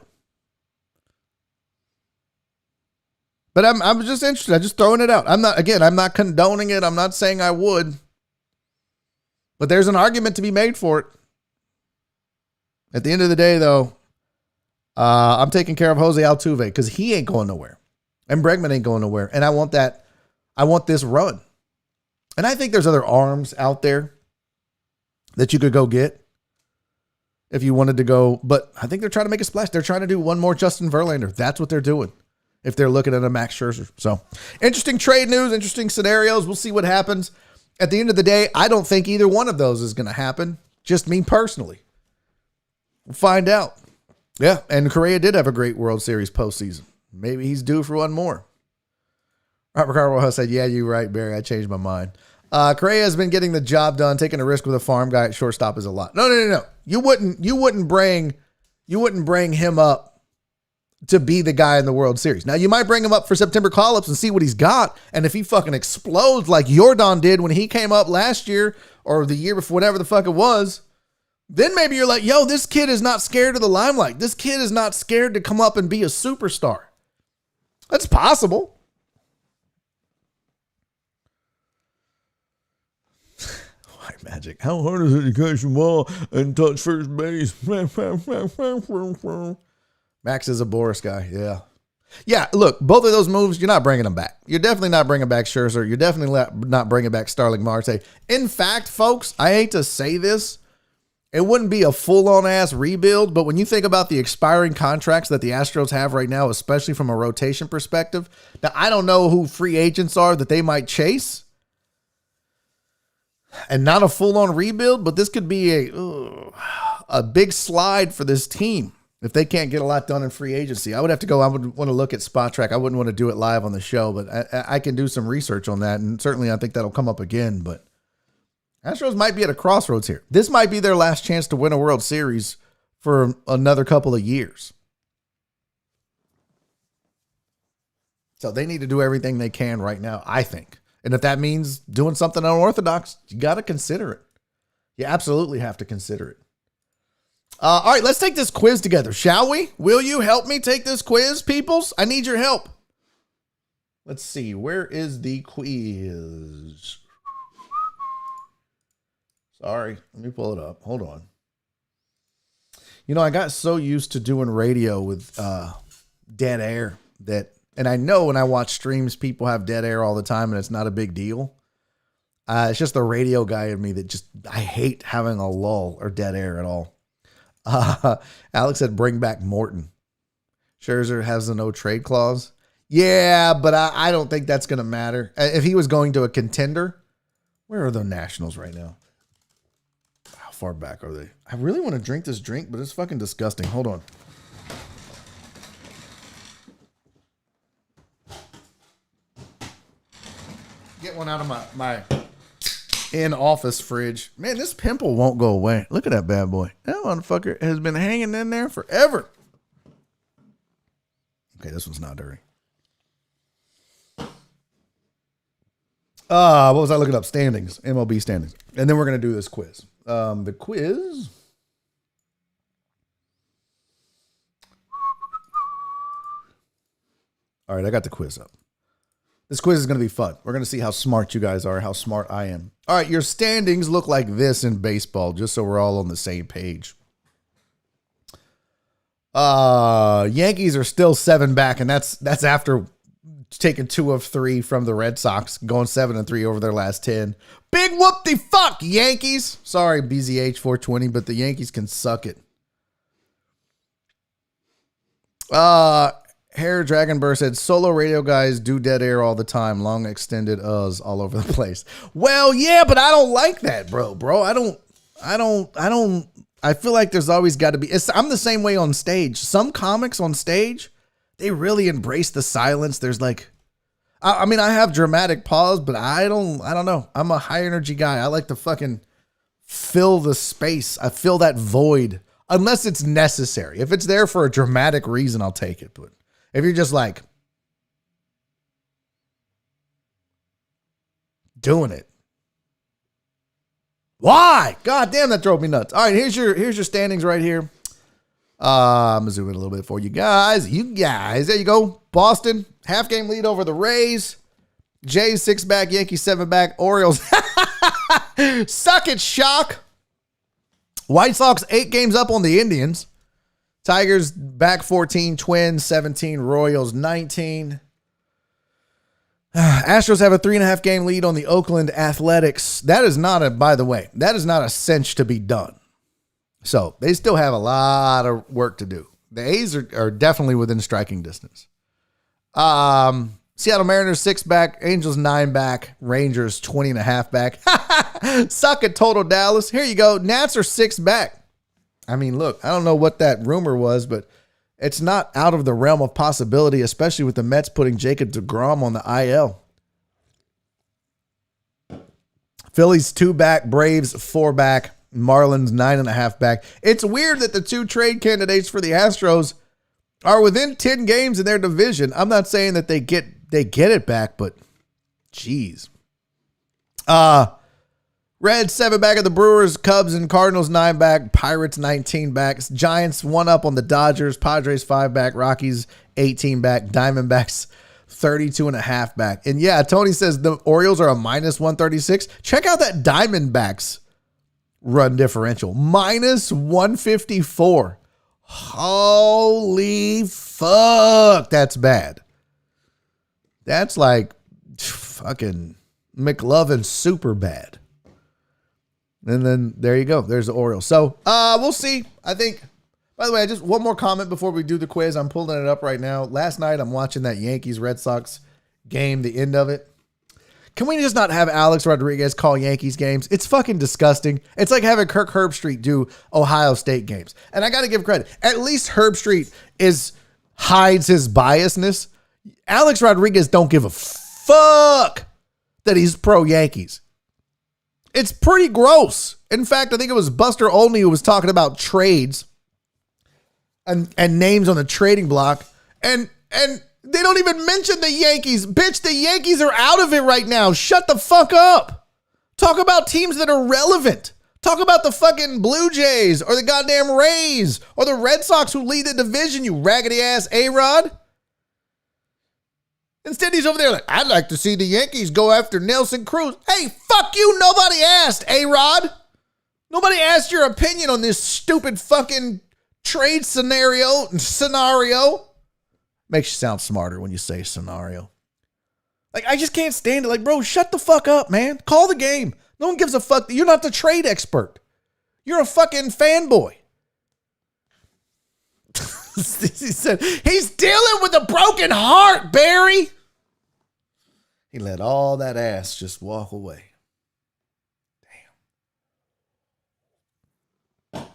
But I'm just interested. I'm just throwing it out. I'm not condoning it. I'm not saying I would. But there's an argument to be made for it. At the end of the day, though, I'm taking care of Jose Altuve because he ain't going nowhere. And Bregman ain't going nowhere. And I want that. I want this run. And I think there's other arms out there that you could go get if you wanted to go. But I think they're trying to make a splash. They're trying to do one more Justin Verlander. That's what they're doing if they're looking at a Max Scherzer. So interesting trade news, interesting scenarios. We'll see what happens. At the end of the day, I don't think either one of those is going to happen. Just me personally. We'll find out. Yeah, and Correa did have a great World Series postseason. Maybe he's due for one more. Robert Carwell said, yeah, you're right, Barry. I changed my mind. Correa has been getting the job done. Taking a risk with a farm guy at shortstop is a lot. No. You wouldn't bring him up to be the guy in the World Series. Now, you might bring him up for September call-ups and see what he's got. And if he fucking explodes like Jordan did when he came up last year or the year before, whatever the fuck it was, then maybe you're like, yo, this kid is not scared of the limelight. This kid is not scared to come up and be a superstar. That's possible. White Magic. How hard is it to catch the ball and touch first base? Max is a Boris guy. Yeah. Yeah, look, both of those moves, you're not bringing them back. You're definitely not bringing back Scherzer. You're definitely not bringing back Starling Marte. In fact, folks, I hate to say this, it wouldn't be a full-on ass rebuild, but when you think about the expiring contracts that the Astros have right now, especially from a rotation perspective, now I don't know who free agents are that they might chase, and not a full-on rebuild, but this could be a big slide for this team if they can't get a lot done in free agency. I would want to look at Spot Track. I wouldn't want to do it live on the show, but I can do some research on that, and certainly I think that'll come up again, but Astros might be at a crossroads here. This might be their last chance to win a World Series for another couple of years. So they need to do everything they can right now, I think. And if that means doing something unorthodox, you got to consider it. You absolutely have to consider it. All right, let's take this quiz together, shall we? Will you help me take this quiz, peoples? I need your help. Let's see. Where is the quiz? Sorry, let me pull it up. Hold on. You know, I got so used to doing radio with dead air and I know when I watch streams, people have dead air all the time and it's not a big deal. It's just the radio guy in me that I hate having a lull or dead air at all. Alex said, bring back Morton. Scherzer has a no trade clause. Yeah, but I don't think that's going to matter. If he was going to a contender, where are the Nationals right now? How far back are they? I really want to drink this drink, but it's fucking disgusting. Hold on. Get one out of my in office fridge. Man, this pimple won't go away. Look at that bad boy. That motherfucker has been hanging in there forever. Okay, this one's not dirty. What was I looking up? Standings, MLB standings. And then we're going to do this quiz. The quiz. All right, I got the quiz up. This quiz is going to be fun. We're going to see how smart you guys are, how smart I am. All right, your standings look like this in baseball, just so we're all on the same page. Yankees are still 7 back, and that's after taking 2 of 3 from the Red Sox, going 7-3 over their last 10. Big whoop-de-fuck, Yankees. Sorry, BZH 420, but the Yankees can suck it. Hair Dragon Burr said, solo radio guys do dead air all the time. Long extended uhs all over the place. Well, yeah, but I don't like that, bro. I feel like there's always got to be. I'm the same way on stage. Some comics on stage, they really embrace the silence. There's like, I mean, I have dramatic pause, but I don't know. I'm a high energy guy. I like to fucking fill the space. I fill that void unless it's necessary. If it's there for a dramatic reason, I'll take it. But if you're just like doing it, why? God damn, that drove me nuts. All right, here's your standings right here. I'm gonna zoom in a little bit for you guys. There you go. Boston, half game lead over the Rays. Jays 6 back, Yankees 7 back, Orioles. Suck it, Shock. White Sox 8 games up on the Indians. Tigers back 14, Twins 17, Royals 19. Astros have a 3.5 game lead on the Oakland Athletics. That is not a cinch to be done. So they still have a lot of work to do. The A's are definitely within striking distance. Seattle Mariners 6 back, Angels 9 back, Rangers 20.5 back. Suck it, total Dallas. Here you go. Nats are 6 back. I mean, look, I don't know what that rumor was, but it's not out of the realm of possibility, especially with the Mets putting Jacob deGrom on the IL. Phillies 2 back, Braves 4 back, Marlins 9.5 back. It's weird that the 2 trade candidates for the Astros are within 10 games in their division. I'm not saying that they get it back, but geez. Reds 7 back of the Brewers, Cubs and Cardinals 9 back, Pirates 19 back, Giants 1 up on the Dodgers, Padres 5 back, Rockies 18 back, Diamondbacks 32.5 back. And yeah, Tony says the Orioles are a minus 136. Check out that Diamondbacks run differential, minus 154. Holy fuck, that's bad. That's like fucking McLovin super bad. And then there you go. There's the Orioles. So we'll see. I think, by the way, just one more comment before we do the quiz. I'm pulling it up right now. Last night, I'm watching that Yankees-Red Sox game, the end of it. Can we just not have Alex Rodriguez call Yankees games? It's fucking disgusting. It's like having Kirk Herbstreit do Ohio State games. And I got to give credit. At least Herbstreit hides his biasness. Alex Rodriguez don't give a fuck that he's pro-Yankees. It's pretty gross. In fact, I think it was Buster Olney who was talking about trades and names on the trading block. And they don't even mention the Yankees. Bitch, the Yankees are out of it right now. Shut the fuck up. Talk about teams that are relevant. Talk about the fucking Blue Jays or the goddamn Rays or the Red Sox who lead the division, you raggedy ass A-Rod. Instead, he's over there like, I'd like to see the Yankees go after Nelson Cruz. Hey, fuck you. Nobody asked, A-Rod. Nobody asked your opinion on this stupid fucking trade scenario. Makes you sound smarter when you say scenario. Like, I just can't stand it. Like, bro, shut the fuck up, man. Call the game. No one gives a fuck. You're not the trade expert. You're a fucking fanboy. He said, he's dealing with a broken heart, Barry. He let all that ass just walk away. Damn.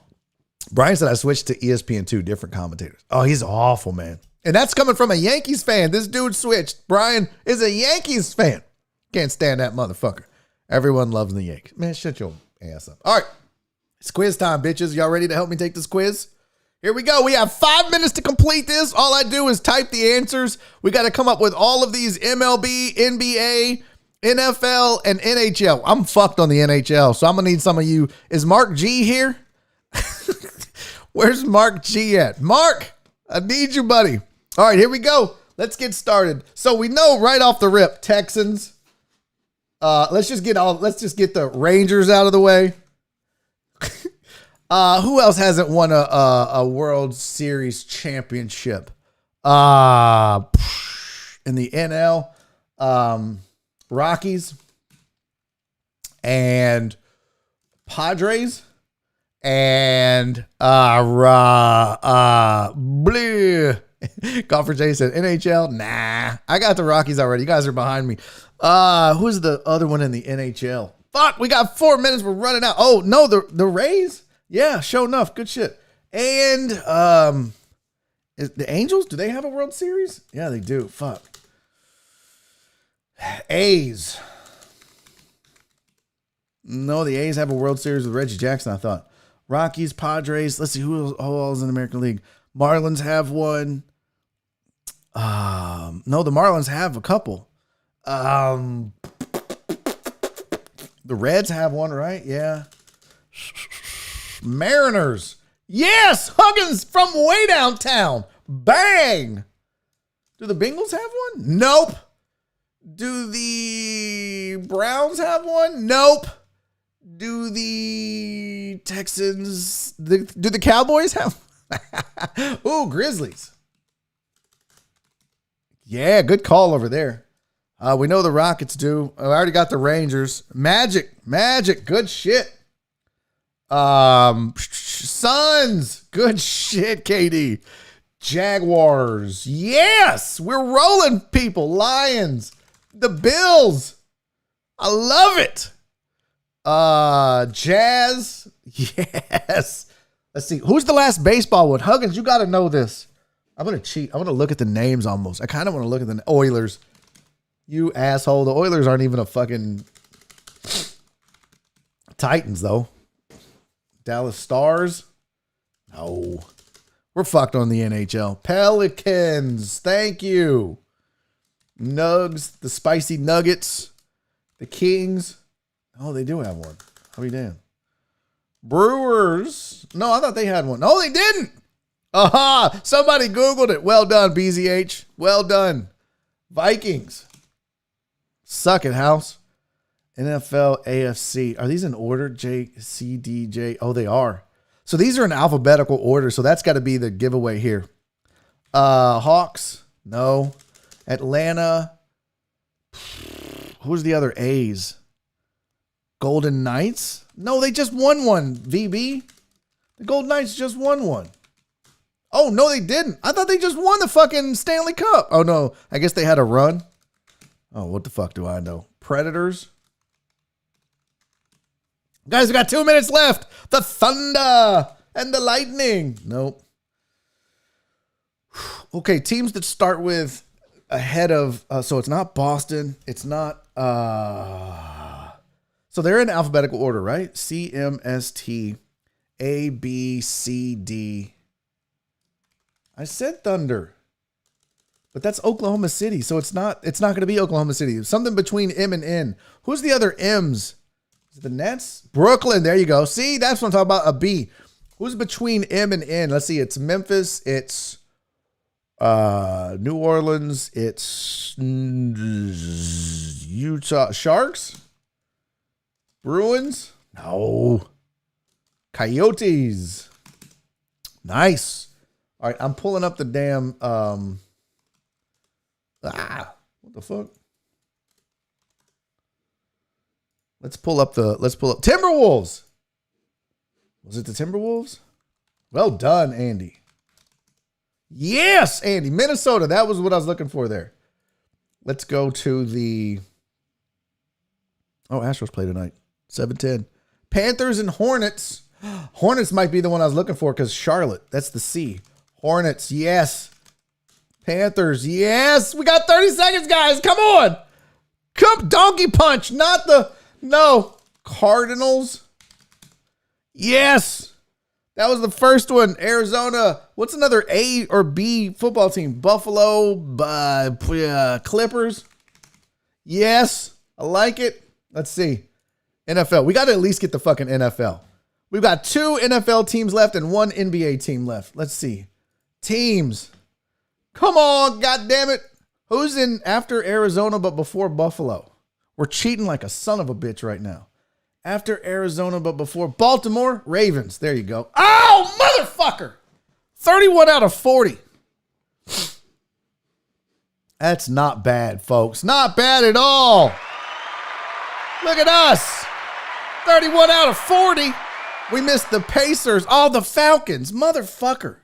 Brian said I switched to ESPN2, different commentators. Oh, he's awful, man. And that's coming from a Yankees fan. This dude switched. Brian is a Yankees fan. Can't stand that motherfucker. Everyone loves the Yankees. Man, shut your ass up. All right. It's quiz time, bitches. Y'all ready to help me take this quiz? Here we go. We have 5 minutes to complete this. All I do is type the answers. We got to come up with all of these MLB, NBA, NFL, and NHL. I'm fucked on the NHL, so I'm going to need some of you. Is Mark G here? Where's Mark G at? Mark, I need you, buddy. All right, here we go. Let's get started. So we know right off the rip, Texans. Let's just get the Rangers out of the way. Who else hasn't won a World Series championship? In the NL, Rockies and Padres and blue. Golfer Jay said NHL. Nah, I got the Rockies already. You guys are behind me. Who's the other one in the NHL? Fuck, we got 4 minutes. We're running out. Oh no, the Rays. Yeah, sure enough. Good shit. And is the Angels, do they have a World Series? Yeah, they do. Fuck. A's. No, the A's have a World Series with Reggie Jackson, I thought. Rockies, Padres. Let's see who else is in the American League. Marlins have one. No, the Marlins have a couple. The Reds have one, right? Yeah. Mariners. Yes, Huggins from way downtown. Bang. Do the Bengals have one? Nope. Do the Browns have one? Nope. Do the Texans, do the Cowboys have? Ooh, Grizzlies. Yeah, good call over there. We know the Rockets do. I already got the Rangers. Magic, good shit. Suns, good shit, KD. Jaguars, yes, we're rolling, people. Lions, the Bills, I love it. Jazz, yes. Let's see, who's the last baseball one? Huggins, you got to know this. I'm gonna cheat. I'm gonna look at the names almost. I kind of want to look at the Oilers. You asshole. The Oilers aren't even a fucking Titans, though. Dallas Stars. No. We're fucked on the NHL. Pelicans. Thank you. Nugs. The Spicy Nuggets. The Kings. Oh, they do have one. I'll be damned. Brewers. No, I thought they had one. No, they didn't. Aha. Somebody Googled it. Well done, BZH. Well done. Vikings. Suck it, House. NFL, AFC. Are these in order? J, C, D, J. Oh, they are. So these are in alphabetical order. So that's got to be the giveaway here. Hawks. No. Atlanta. Who's the other A's? Golden Knights. No, they just won one. VB. The Golden Knights just won one. Oh, no, they didn't. I thought they just won the fucking Stanley Cup. Oh, no. I guess they had a run. Oh, what the fuck do I know? Predators. Guys, we got 2 minutes left. The Thunder and the Lightning. Nope. Okay, teams that start with ahead of, so it's not Boston. It's not, so they're in alphabetical order, right? C, M, S, T, A, B, C, D. I said Thunder. But that's Oklahoma City, so it's not going to be Oklahoma City. Something between M and N. Who's the other M's? Is it the Nets? Brooklyn, there you go. See, that's what I'm talking about, a B. Who's between M and N? Let's see, it's Memphis, it's New Orleans, it's Utah Sharks? Bruins? No. Coyotes. Nice. All right, I'm pulling up the damn what the fuck? Let's pull up Timberwolves. Was it the Timberwolves? Well done, Andy. Yes, Andy. Minnesota. That was what I was looking for there. Let's go to the Astros play tonight. 7:10. Panthers and Hornets. Hornets might be the one I was looking for because Charlotte. That's the C. Hornets, yes. Panthers, yes. We got 30 seconds, guys. Come on. Come donkey punch, not the No. Cardinals. Yes. That was the first one. Arizona. What's another A or B football team? Buffalo. Clippers. Yes. I like it. Let's see. NFL. We got to at least get the fucking NFL. We've got 2 NFL teams left and 1 NBA team left. Let's see. Teams. Come on, goddammit. Who's in after Arizona but before Buffalo? We're cheating like a son of a bitch right now. After Arizona but before Baltimore, Ravens. There you go. Oh, motherfucker. 31 out of 40. That's not bad, folks. Not bad at all. Look at us. 31 out of 40. We missed the Pacers. Oh, the Falcons. Motherfucker.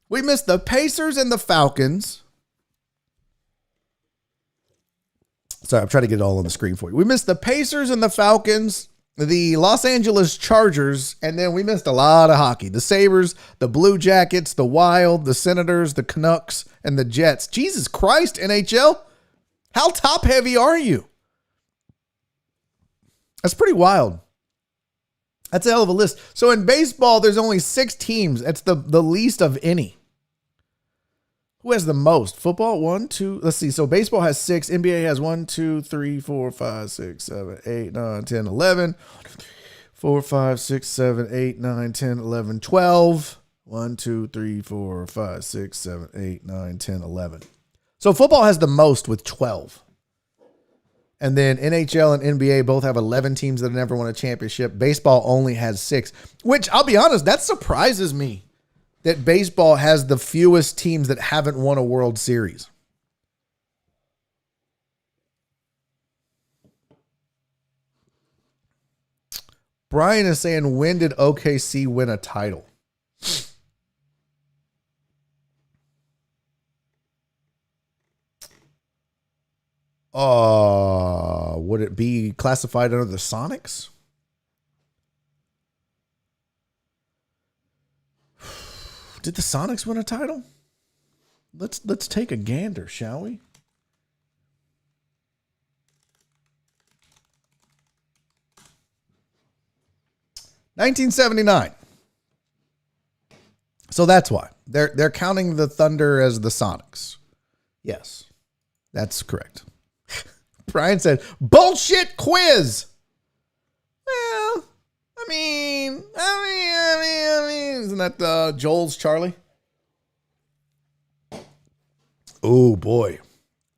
We missed the Pacers and the Falcons. Sorry, I'm trying to get it all on the screen for you. We missed the Pacers and the Falcons, the Los Angeles Chargers, and then we missed a lot of hockey. The Sabres, the Blue Jackets, the Wild, the Senators, the Canucks, and the Jets. Jesus Christ, NHL. How top heavy are you? That's pretty wild. That's a hell of a list. So in baseball, there's only 6 teams. That's the least of any. Who has the most? Football, 1, 2. Let's see. So baseball has 6. NBA has 1, 2, 3, 4, 5, 6, 7, 8, 9, 10, 11. 4, 5, 6, 7, 8, 9, 10, 11, 12. 1, 2, 3, 4, 5, 6, 7, 8, 9, 10, 11. So football has the most with 12. And then NHL and NBA both have 11 teams that have never won a championship. Baseball only has 6, which I'll be honest, that surprises me that baseball has the fewest teams that haven't won a World Series. Brian is saying, when did OKC win a title? Would it be classified under the Sonics? Did the Sonics win a title? Let's take a gander, shall we? $1979. So that's why. They're counting the Thunder as the Sonics. Yes, that's correct. Brian said, bullshit quiz. Well, I mean, isn't that Joel's Charlie? Oh boy.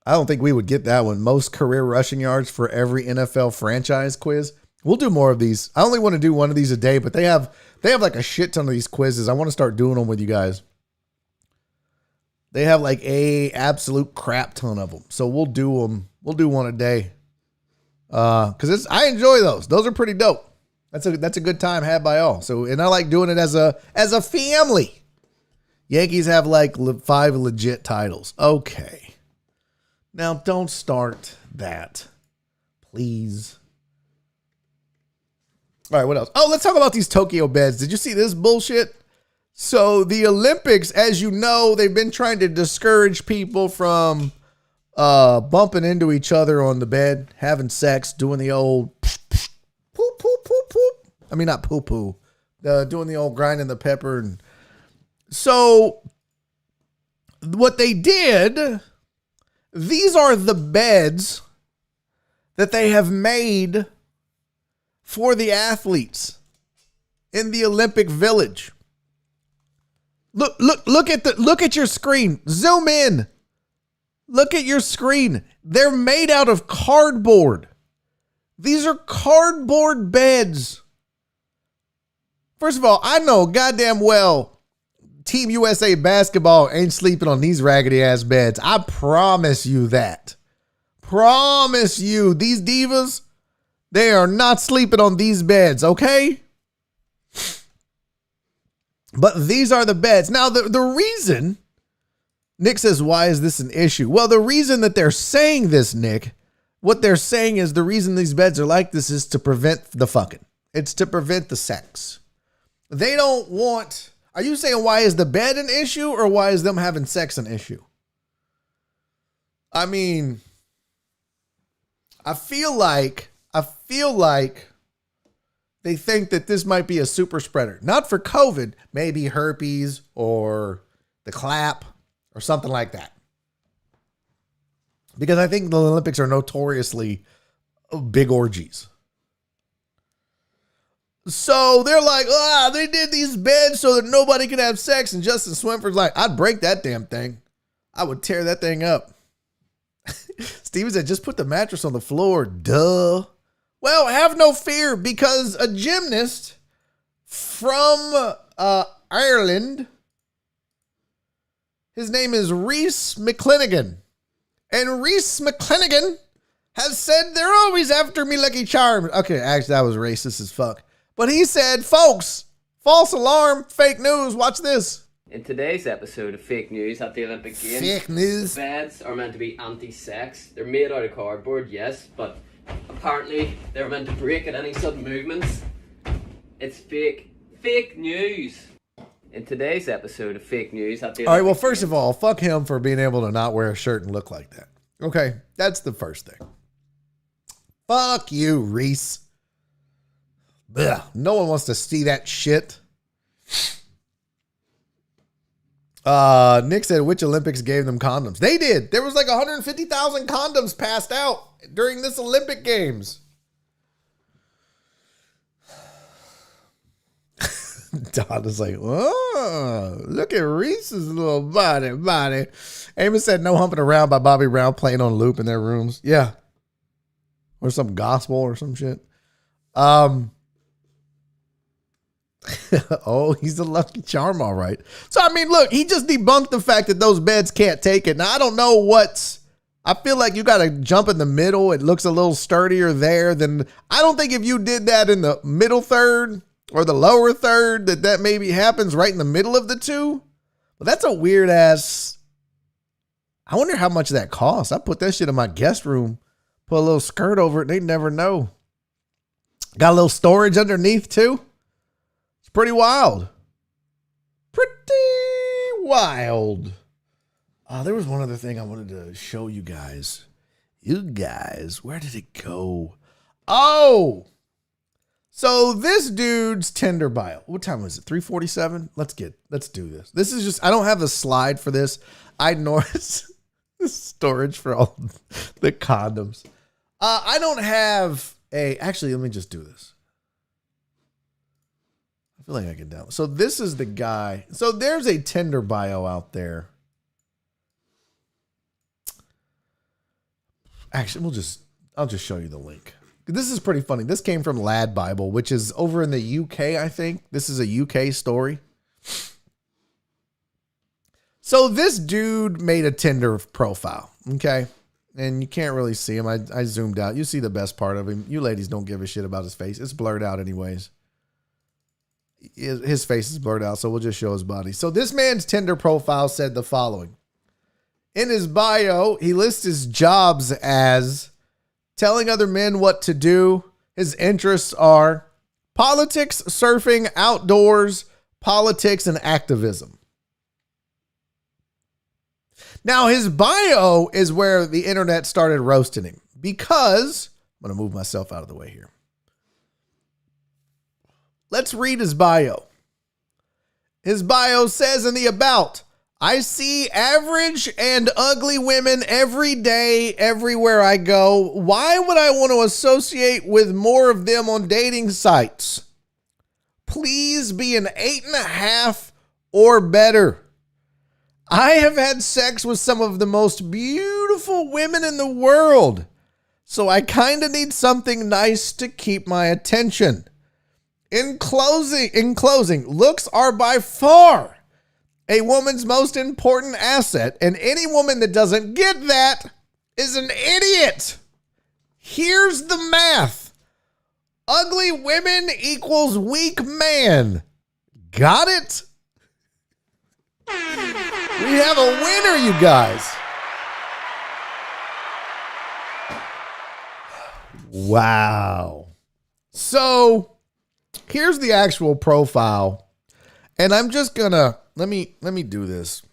I don't think we would get that one. Most career rushing yards for every NFL franchise quiz. We'll do more of these. I only want to do one of these a day, but they have like a shit ton of these quizzes. I want to start doing them with you guys. They have like a absolute crap ton of them. So we'll do them. We'll do one a day. Cause I enjoy those. Those are pretty dope. That's a good time had by all. So, and I like doing it as a family. Yankees have like 5 legit titles. Okay. Now don't start that, please. All right. What else? Oh, let's talk about these Tokyo beds. Did you see this bullshit? So the Olympics, as you know, they've been trying to discourage people from bumping into each other on the bed, having sex, doing the old poop, poop, poop, poop. I mean, not poo poo, doing the old grinding the pepper. And so what they did, these are the beds that they have made for the athletes in the Olympic Village. Look at your screen. Zoom in. Look at your screen. They're made out of cardboard. These are cardboard beds. First of all, I know goddamn well Team USA basketball ain't sleeping on these raggedy ass beds. I promise you that. Promise you. These divas, they are not sleeping on these beds, okay? But these are the beds. Now, the reason, Nick says, why is this an issue? Well, the reason that they're saying this, Nick, what they're saying is the reason these beds are like this is to prevent the fucking. It's to prevent the sex. They don't want, are you saying why is the bed an issue or why is them having sex an issue? I mean, I feel like I feel like they think that this might be a super spreader. Not for COVID, maybe herpes or the clap or something like that. Because I think the Olympics are notoriously big orgies. So they're like, they did these beds so that nobody could have sex. And Justin Swinford's like, I'd break that damn thing. I would tear that thing up. Steven said, just put the mattress on the floor. Duh. Well, have no fear, because a gymnast from Ireland, his name is Rhys McClenaghan. And Rhys McClenaghan has said they're always after me Lucky Charms. Okay, actually, that was racist as fuck. But he said, folks, false alarm, fake news. Watch this. In today's episode of Fake News at the Olympic Games, Fake news. The beds are meant to be anti-sex. They're made out of cardboard, yes, but apparently they're meant to break at any sudden movements. It's fake. Fake news. In today's episode of Fake News at the Olympic All right, well, first of all, fuck him for being able to not wear a shirt and look like that. Okay, that's the first thing. Fuck you, Reese. Ugh, no one wants to see that shit. Nick said, which Olympics gave them condoms? They did. There was like 150,000 condoms passed out during this Olympic Games. Don is like, oh, look at Reese's little body. Amos said, no humping around by Bobby Brown playing on loop in their rooms. Yeah. Or some gospel or some shit. Oh, he's a Lucky Charm, all right. So, I mean, look, he just debunked the fact that those beds can't take it. Now, I don't know I feel like you got to jump in the middle. It looks a little sturdier there than, I don't think if you did that in the middle third or the lower third, that maybe happens right in the middle of the two. But that's a weird ass, I wonder how much that costs. I put that shit in my guest room, put a little skirt over it. They'd never know. Got a little storage underneath too. Pretty wild. There was one other thing I wanted to show you guys. Where did it go? Oh, so this dude's Tinder bio. What time was it? 3:47. Let's do this. This is just, I don't have a slide for this. I ignore the storage for all the condoms. I don't have actually, let me just do this. I feel like I can download. So this is the guy. So there's a Tinder bio out there. Actually, I'll just show you the link. This is pretty funny. This came from Lad Bible, which is over in the UK, I think. This is a UK story. So this dude made a Tinder profile, okay? And you can't really see him. I zoomed out. You see the best part of him. You ladies don't give a shit about his face. It's blurred out anyways. His face is blurred out, so we'll just show his body. So this man's Tinder profile said the following. In his bio, he lists his jobs as telling other men what to do. His interests are politics, surfing, outdoors, politics, and activism. Now, his bio is where the internet started roasting him because, I'm going to move myself out of the way here. Let's read his bio. His bio says in the about, I see average and ugly women every day, everywhere I go. Why would I want to associate with more of them on dating sites? Please be an 8.5 or better. I have had sex with some of the most beautiful women in the world, so I kind of need something nice to keep my attention. In closing, looks are by far a woman's most important asset, and any woman that doesn't get that is an idiot. Here's the math. Ugly women equals weak man. Got it? We have a winner, you guys. Wow. So here's the actual profile. And I'm just gonna let me do this.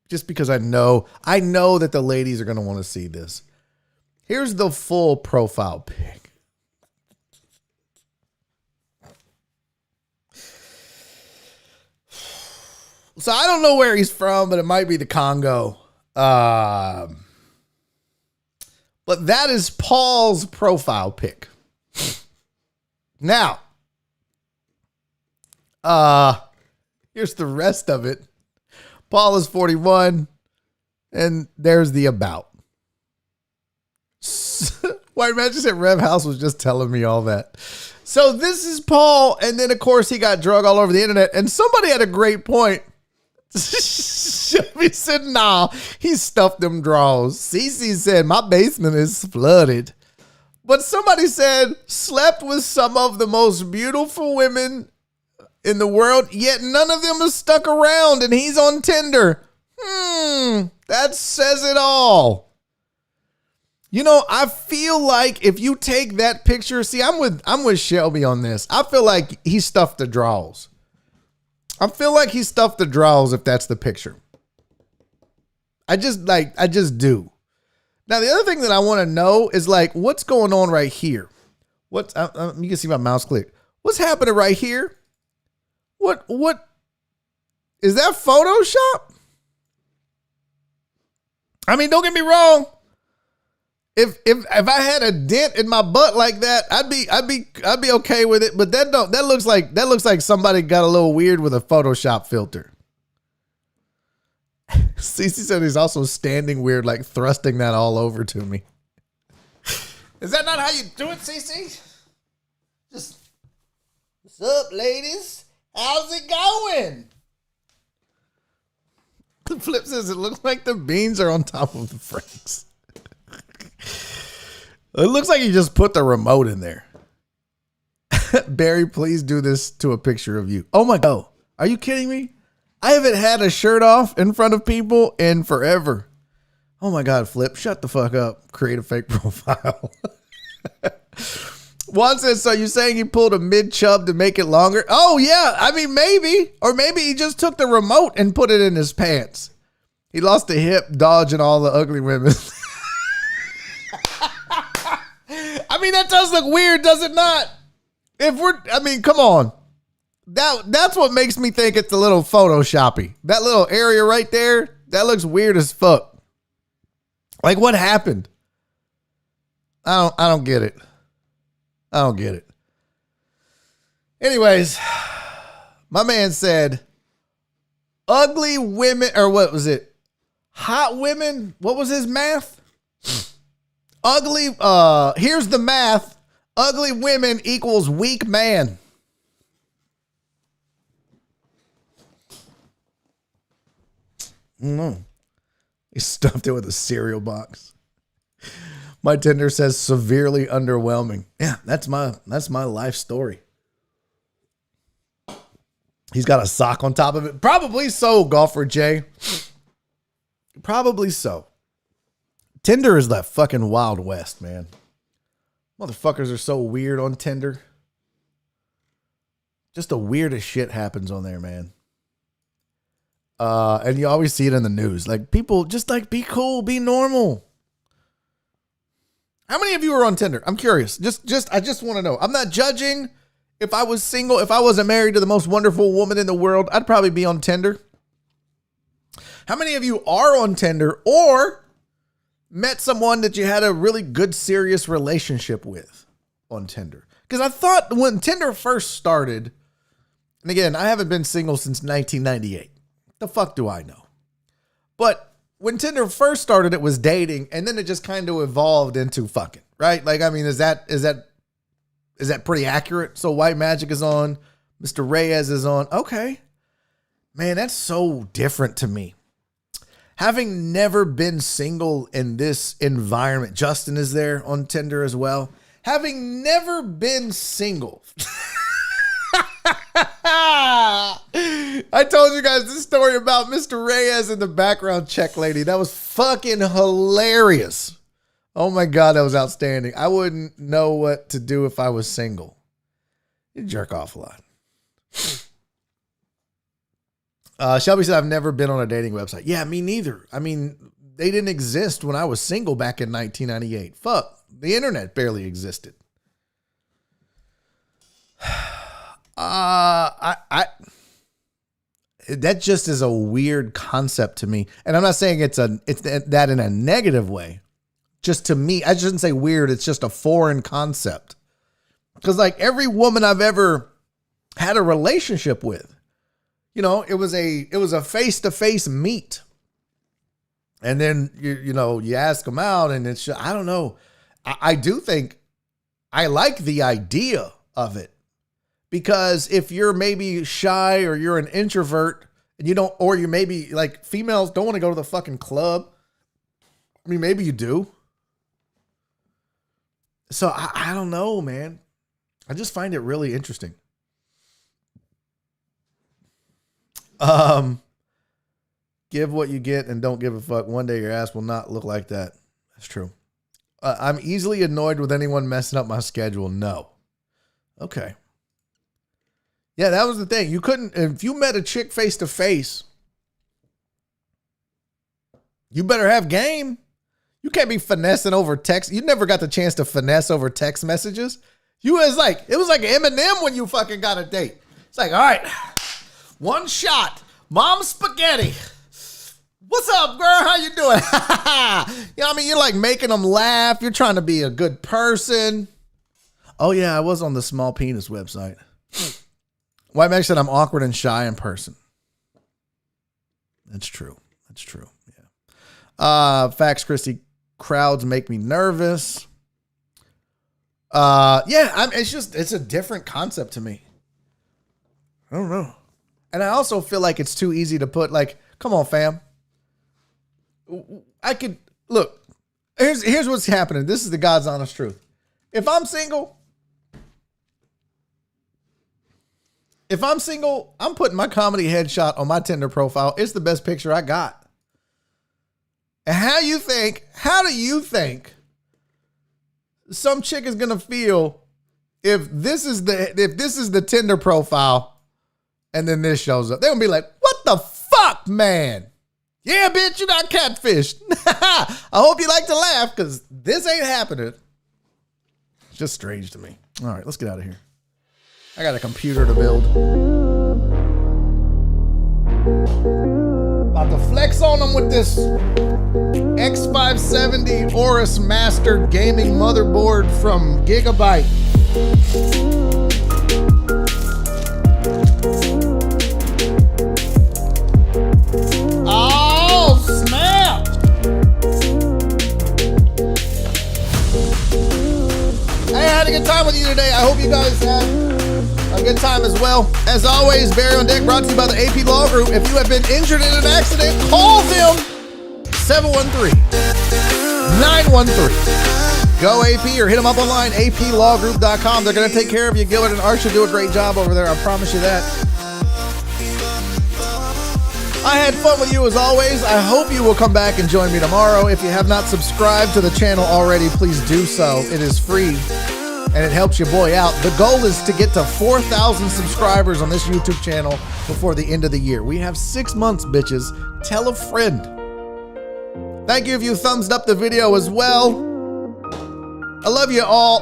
Just because I know that the ladies are gonna want to see this. Here's the full profile pic. So I don't know where he's from, but it might be the Congo. But that is Paul's profile pic. Now, here's the rest of it. Paul is 41, and there's the about. White Magic said Rev House was just telling me all that. So this is Paul, and then of course he got drug all over the internet, and somebody had a great point. Shelby said, nah, he stuffed them drawers. Cece said, my basement is flooded. But somebody said, slept with some of the most beautiful women in the world, yet none of them is stuck around, and he's on Tinder. That says it all. You know, I feel like if you take that picture, see, I'm with Shelby on this. I feel like he stuffed the drawers. I feel like he stuffed the drawers if that's the picture. I just do. Now, the other thing that I want to know is like, what's going on right here? You can see my mouse click. What's happening right here? What is that Photoshop? I mean, don't get me wrong. If I had a dent in my butt like that, I'd be okay with it. But that looks like somebody got a little weird with a Photoshop filter. Cece said he's also standing weird, like thrusting that all over to me. Is that not how you do it, Cece? Just, what's up, ladies? How's it going? The Flip says it looks like the beans are on top of the franks. It looks like you just put the remote in there. Barry, please do this to a picture of you. Oh my God. Are you kidding me? I haven't had a shirt off in front of people in forever. Oh my God, Flip, shut the fuck up. Create a fake profile. Juan says, so you're saying he pulled a mid-chub to make it longer? Oh yeah, I mean, maybe. Or maybe he just took the remote and put it in his pants. He lost a hip dodging all the ugly women. I mean, that does look weird, does it not? Come on. That's what makes me think it's a little Photoshoppy. That little area right there, that looks weird as fuck. Like, what happened? I don't get it. I don't get it. Anyways, my man said, ugly women, or what was it? Hot women? What was his math? Ugly, here's the math. Ugly women equals weak man. He stuffed it with a cereal box. My Tinder says severely underwhelming. Yeah, that's my life story. He's got a sock on top of it. Probably so, Golfer Jay. Probably so. Tinder is that fucking Wild West, man. Motherfuckers are so weird on Tinder. Just the weirdest shit happens on there, man. And you always see it in the news. Like, people just like, be cool, be normal. How many of you are on Tinder? I'm curious. I just want to know. I'm not judging. If I was single, if I wasn't married to the most wonderful woman in the world, I'd probably be on Tinder. How many of you are on Tinder or met someone that you had a really good, serious relationship with on Tinder? Because I thought when Tinder first started, and again, I haven't been single since 1998. The fuck do I know? But when Tinder first started, it was dating, and then it just kind of evolved into fucking, right? Like, I mean, is that pretty accurate? So White Magic is on, Mr. Reyes is on. Okay. Man, that's so different to me. Having never been single in this environment, Justin is there on Tinder as well. Having never been single. I told you guys this story about Mr. Reyes and the background check lady. That was fucking hilarious. Oh my God, that was outstanding. I wouldn't know what to do if I was single. You jerk off a lot. Shelby said, I've never been on a dating website. Yeah, me neither. I mean, they didn't exist when I was single back in 1998. Fuck, the internet barely existed. That just is a weird concept to me. And I'm not saying it's that in a negative way. Just to me, I shouldn't say weird. It's just a foreign concept. Because like every woman I've ever had a relationship with, you know, it was a face-to-face meet. And then, you ask them out and it's, I don't know. I do think I like the idea of it. Because if you're maybe shy or you're an introvert and you don't, or you maybe like females don't want to go to the fucking club. I mean, maybe you do. So I don't know, man. I just find it really interesting. Give what you get and don't give a fuck. One day your ass will not look like that. That's true. I'm easily annoyed with anyone messing up my schedule. No. Okay. Yeah, that was the thing. You couldn't, if you met a chick face to face, you better have game. You can't be finessing over text. You never got the chance to finesse over text messages. It was like Eminem when you fucking got a date. It's like, all right, one shot, mom spaghetti. What's up, girl? How you doing? You know what I mean? You're like making them laugh. You're trying to be a good person. Oh yeah, I was on the small penis website. White Max said I'm awkward and shy in person. That's true. That's true. Yeah. Facts, Christy. Crowds make me nervous. It's a different concept to me. I don't know. And I also feel like it's too easy to put like, come on, fam. I could look. Here's what's happening. This is the God's honest truth. If I'm single, I'm putting my comedy headshot on my Tinder profile. It's the best picture I got. And how do you think some chick is gonna feel if this is the Tinder profile and then this shows up? They're gonna be like, what the fuck, man? Yeah, bitch, you got catfished. I hope you like to laugh because this ain't happening. It's just strange to me. All right, let's get out of here. I got a computer to build. About to flex on them with this X570 Aorus Master gaming motherboard from Gigabyte. Oh, snap! Hey, I had a good time with you today. I hope you guys had a good time as well. As always, Barry on Deck brought to you by the AP Law Group. If you have been injured in an accident, call them 713-913. Go AP or hit them up online, aplawgroup.com. They're going to take care of you. Gillard and Archer do a great job over there. I promise you that. I had fun with you as always. I hope you will come back and join me tomorrow. If you have not subscribed to the channel already, please do so. It is free and it helps your boy out. The goal is to get to 4,000 subscribers on this YouTube channel before the end of the year. We have 6 months, bitches. Tell a friend. Thank you if you thumbs up the video as well. I love you all.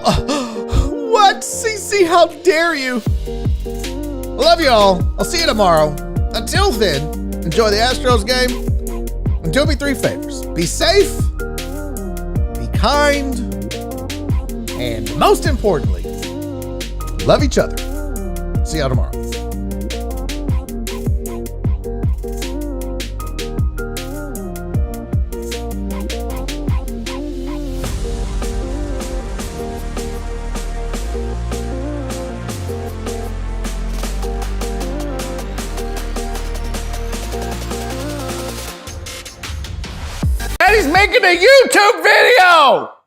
What? CC, how dare you? I love you all. I'll see you tomorrow. Until then, enjoy the Astros game. And do me 3 favors. Be safe, be kind, and most importantly, love each other. See y'all tomorrow. He's making a YouTube video!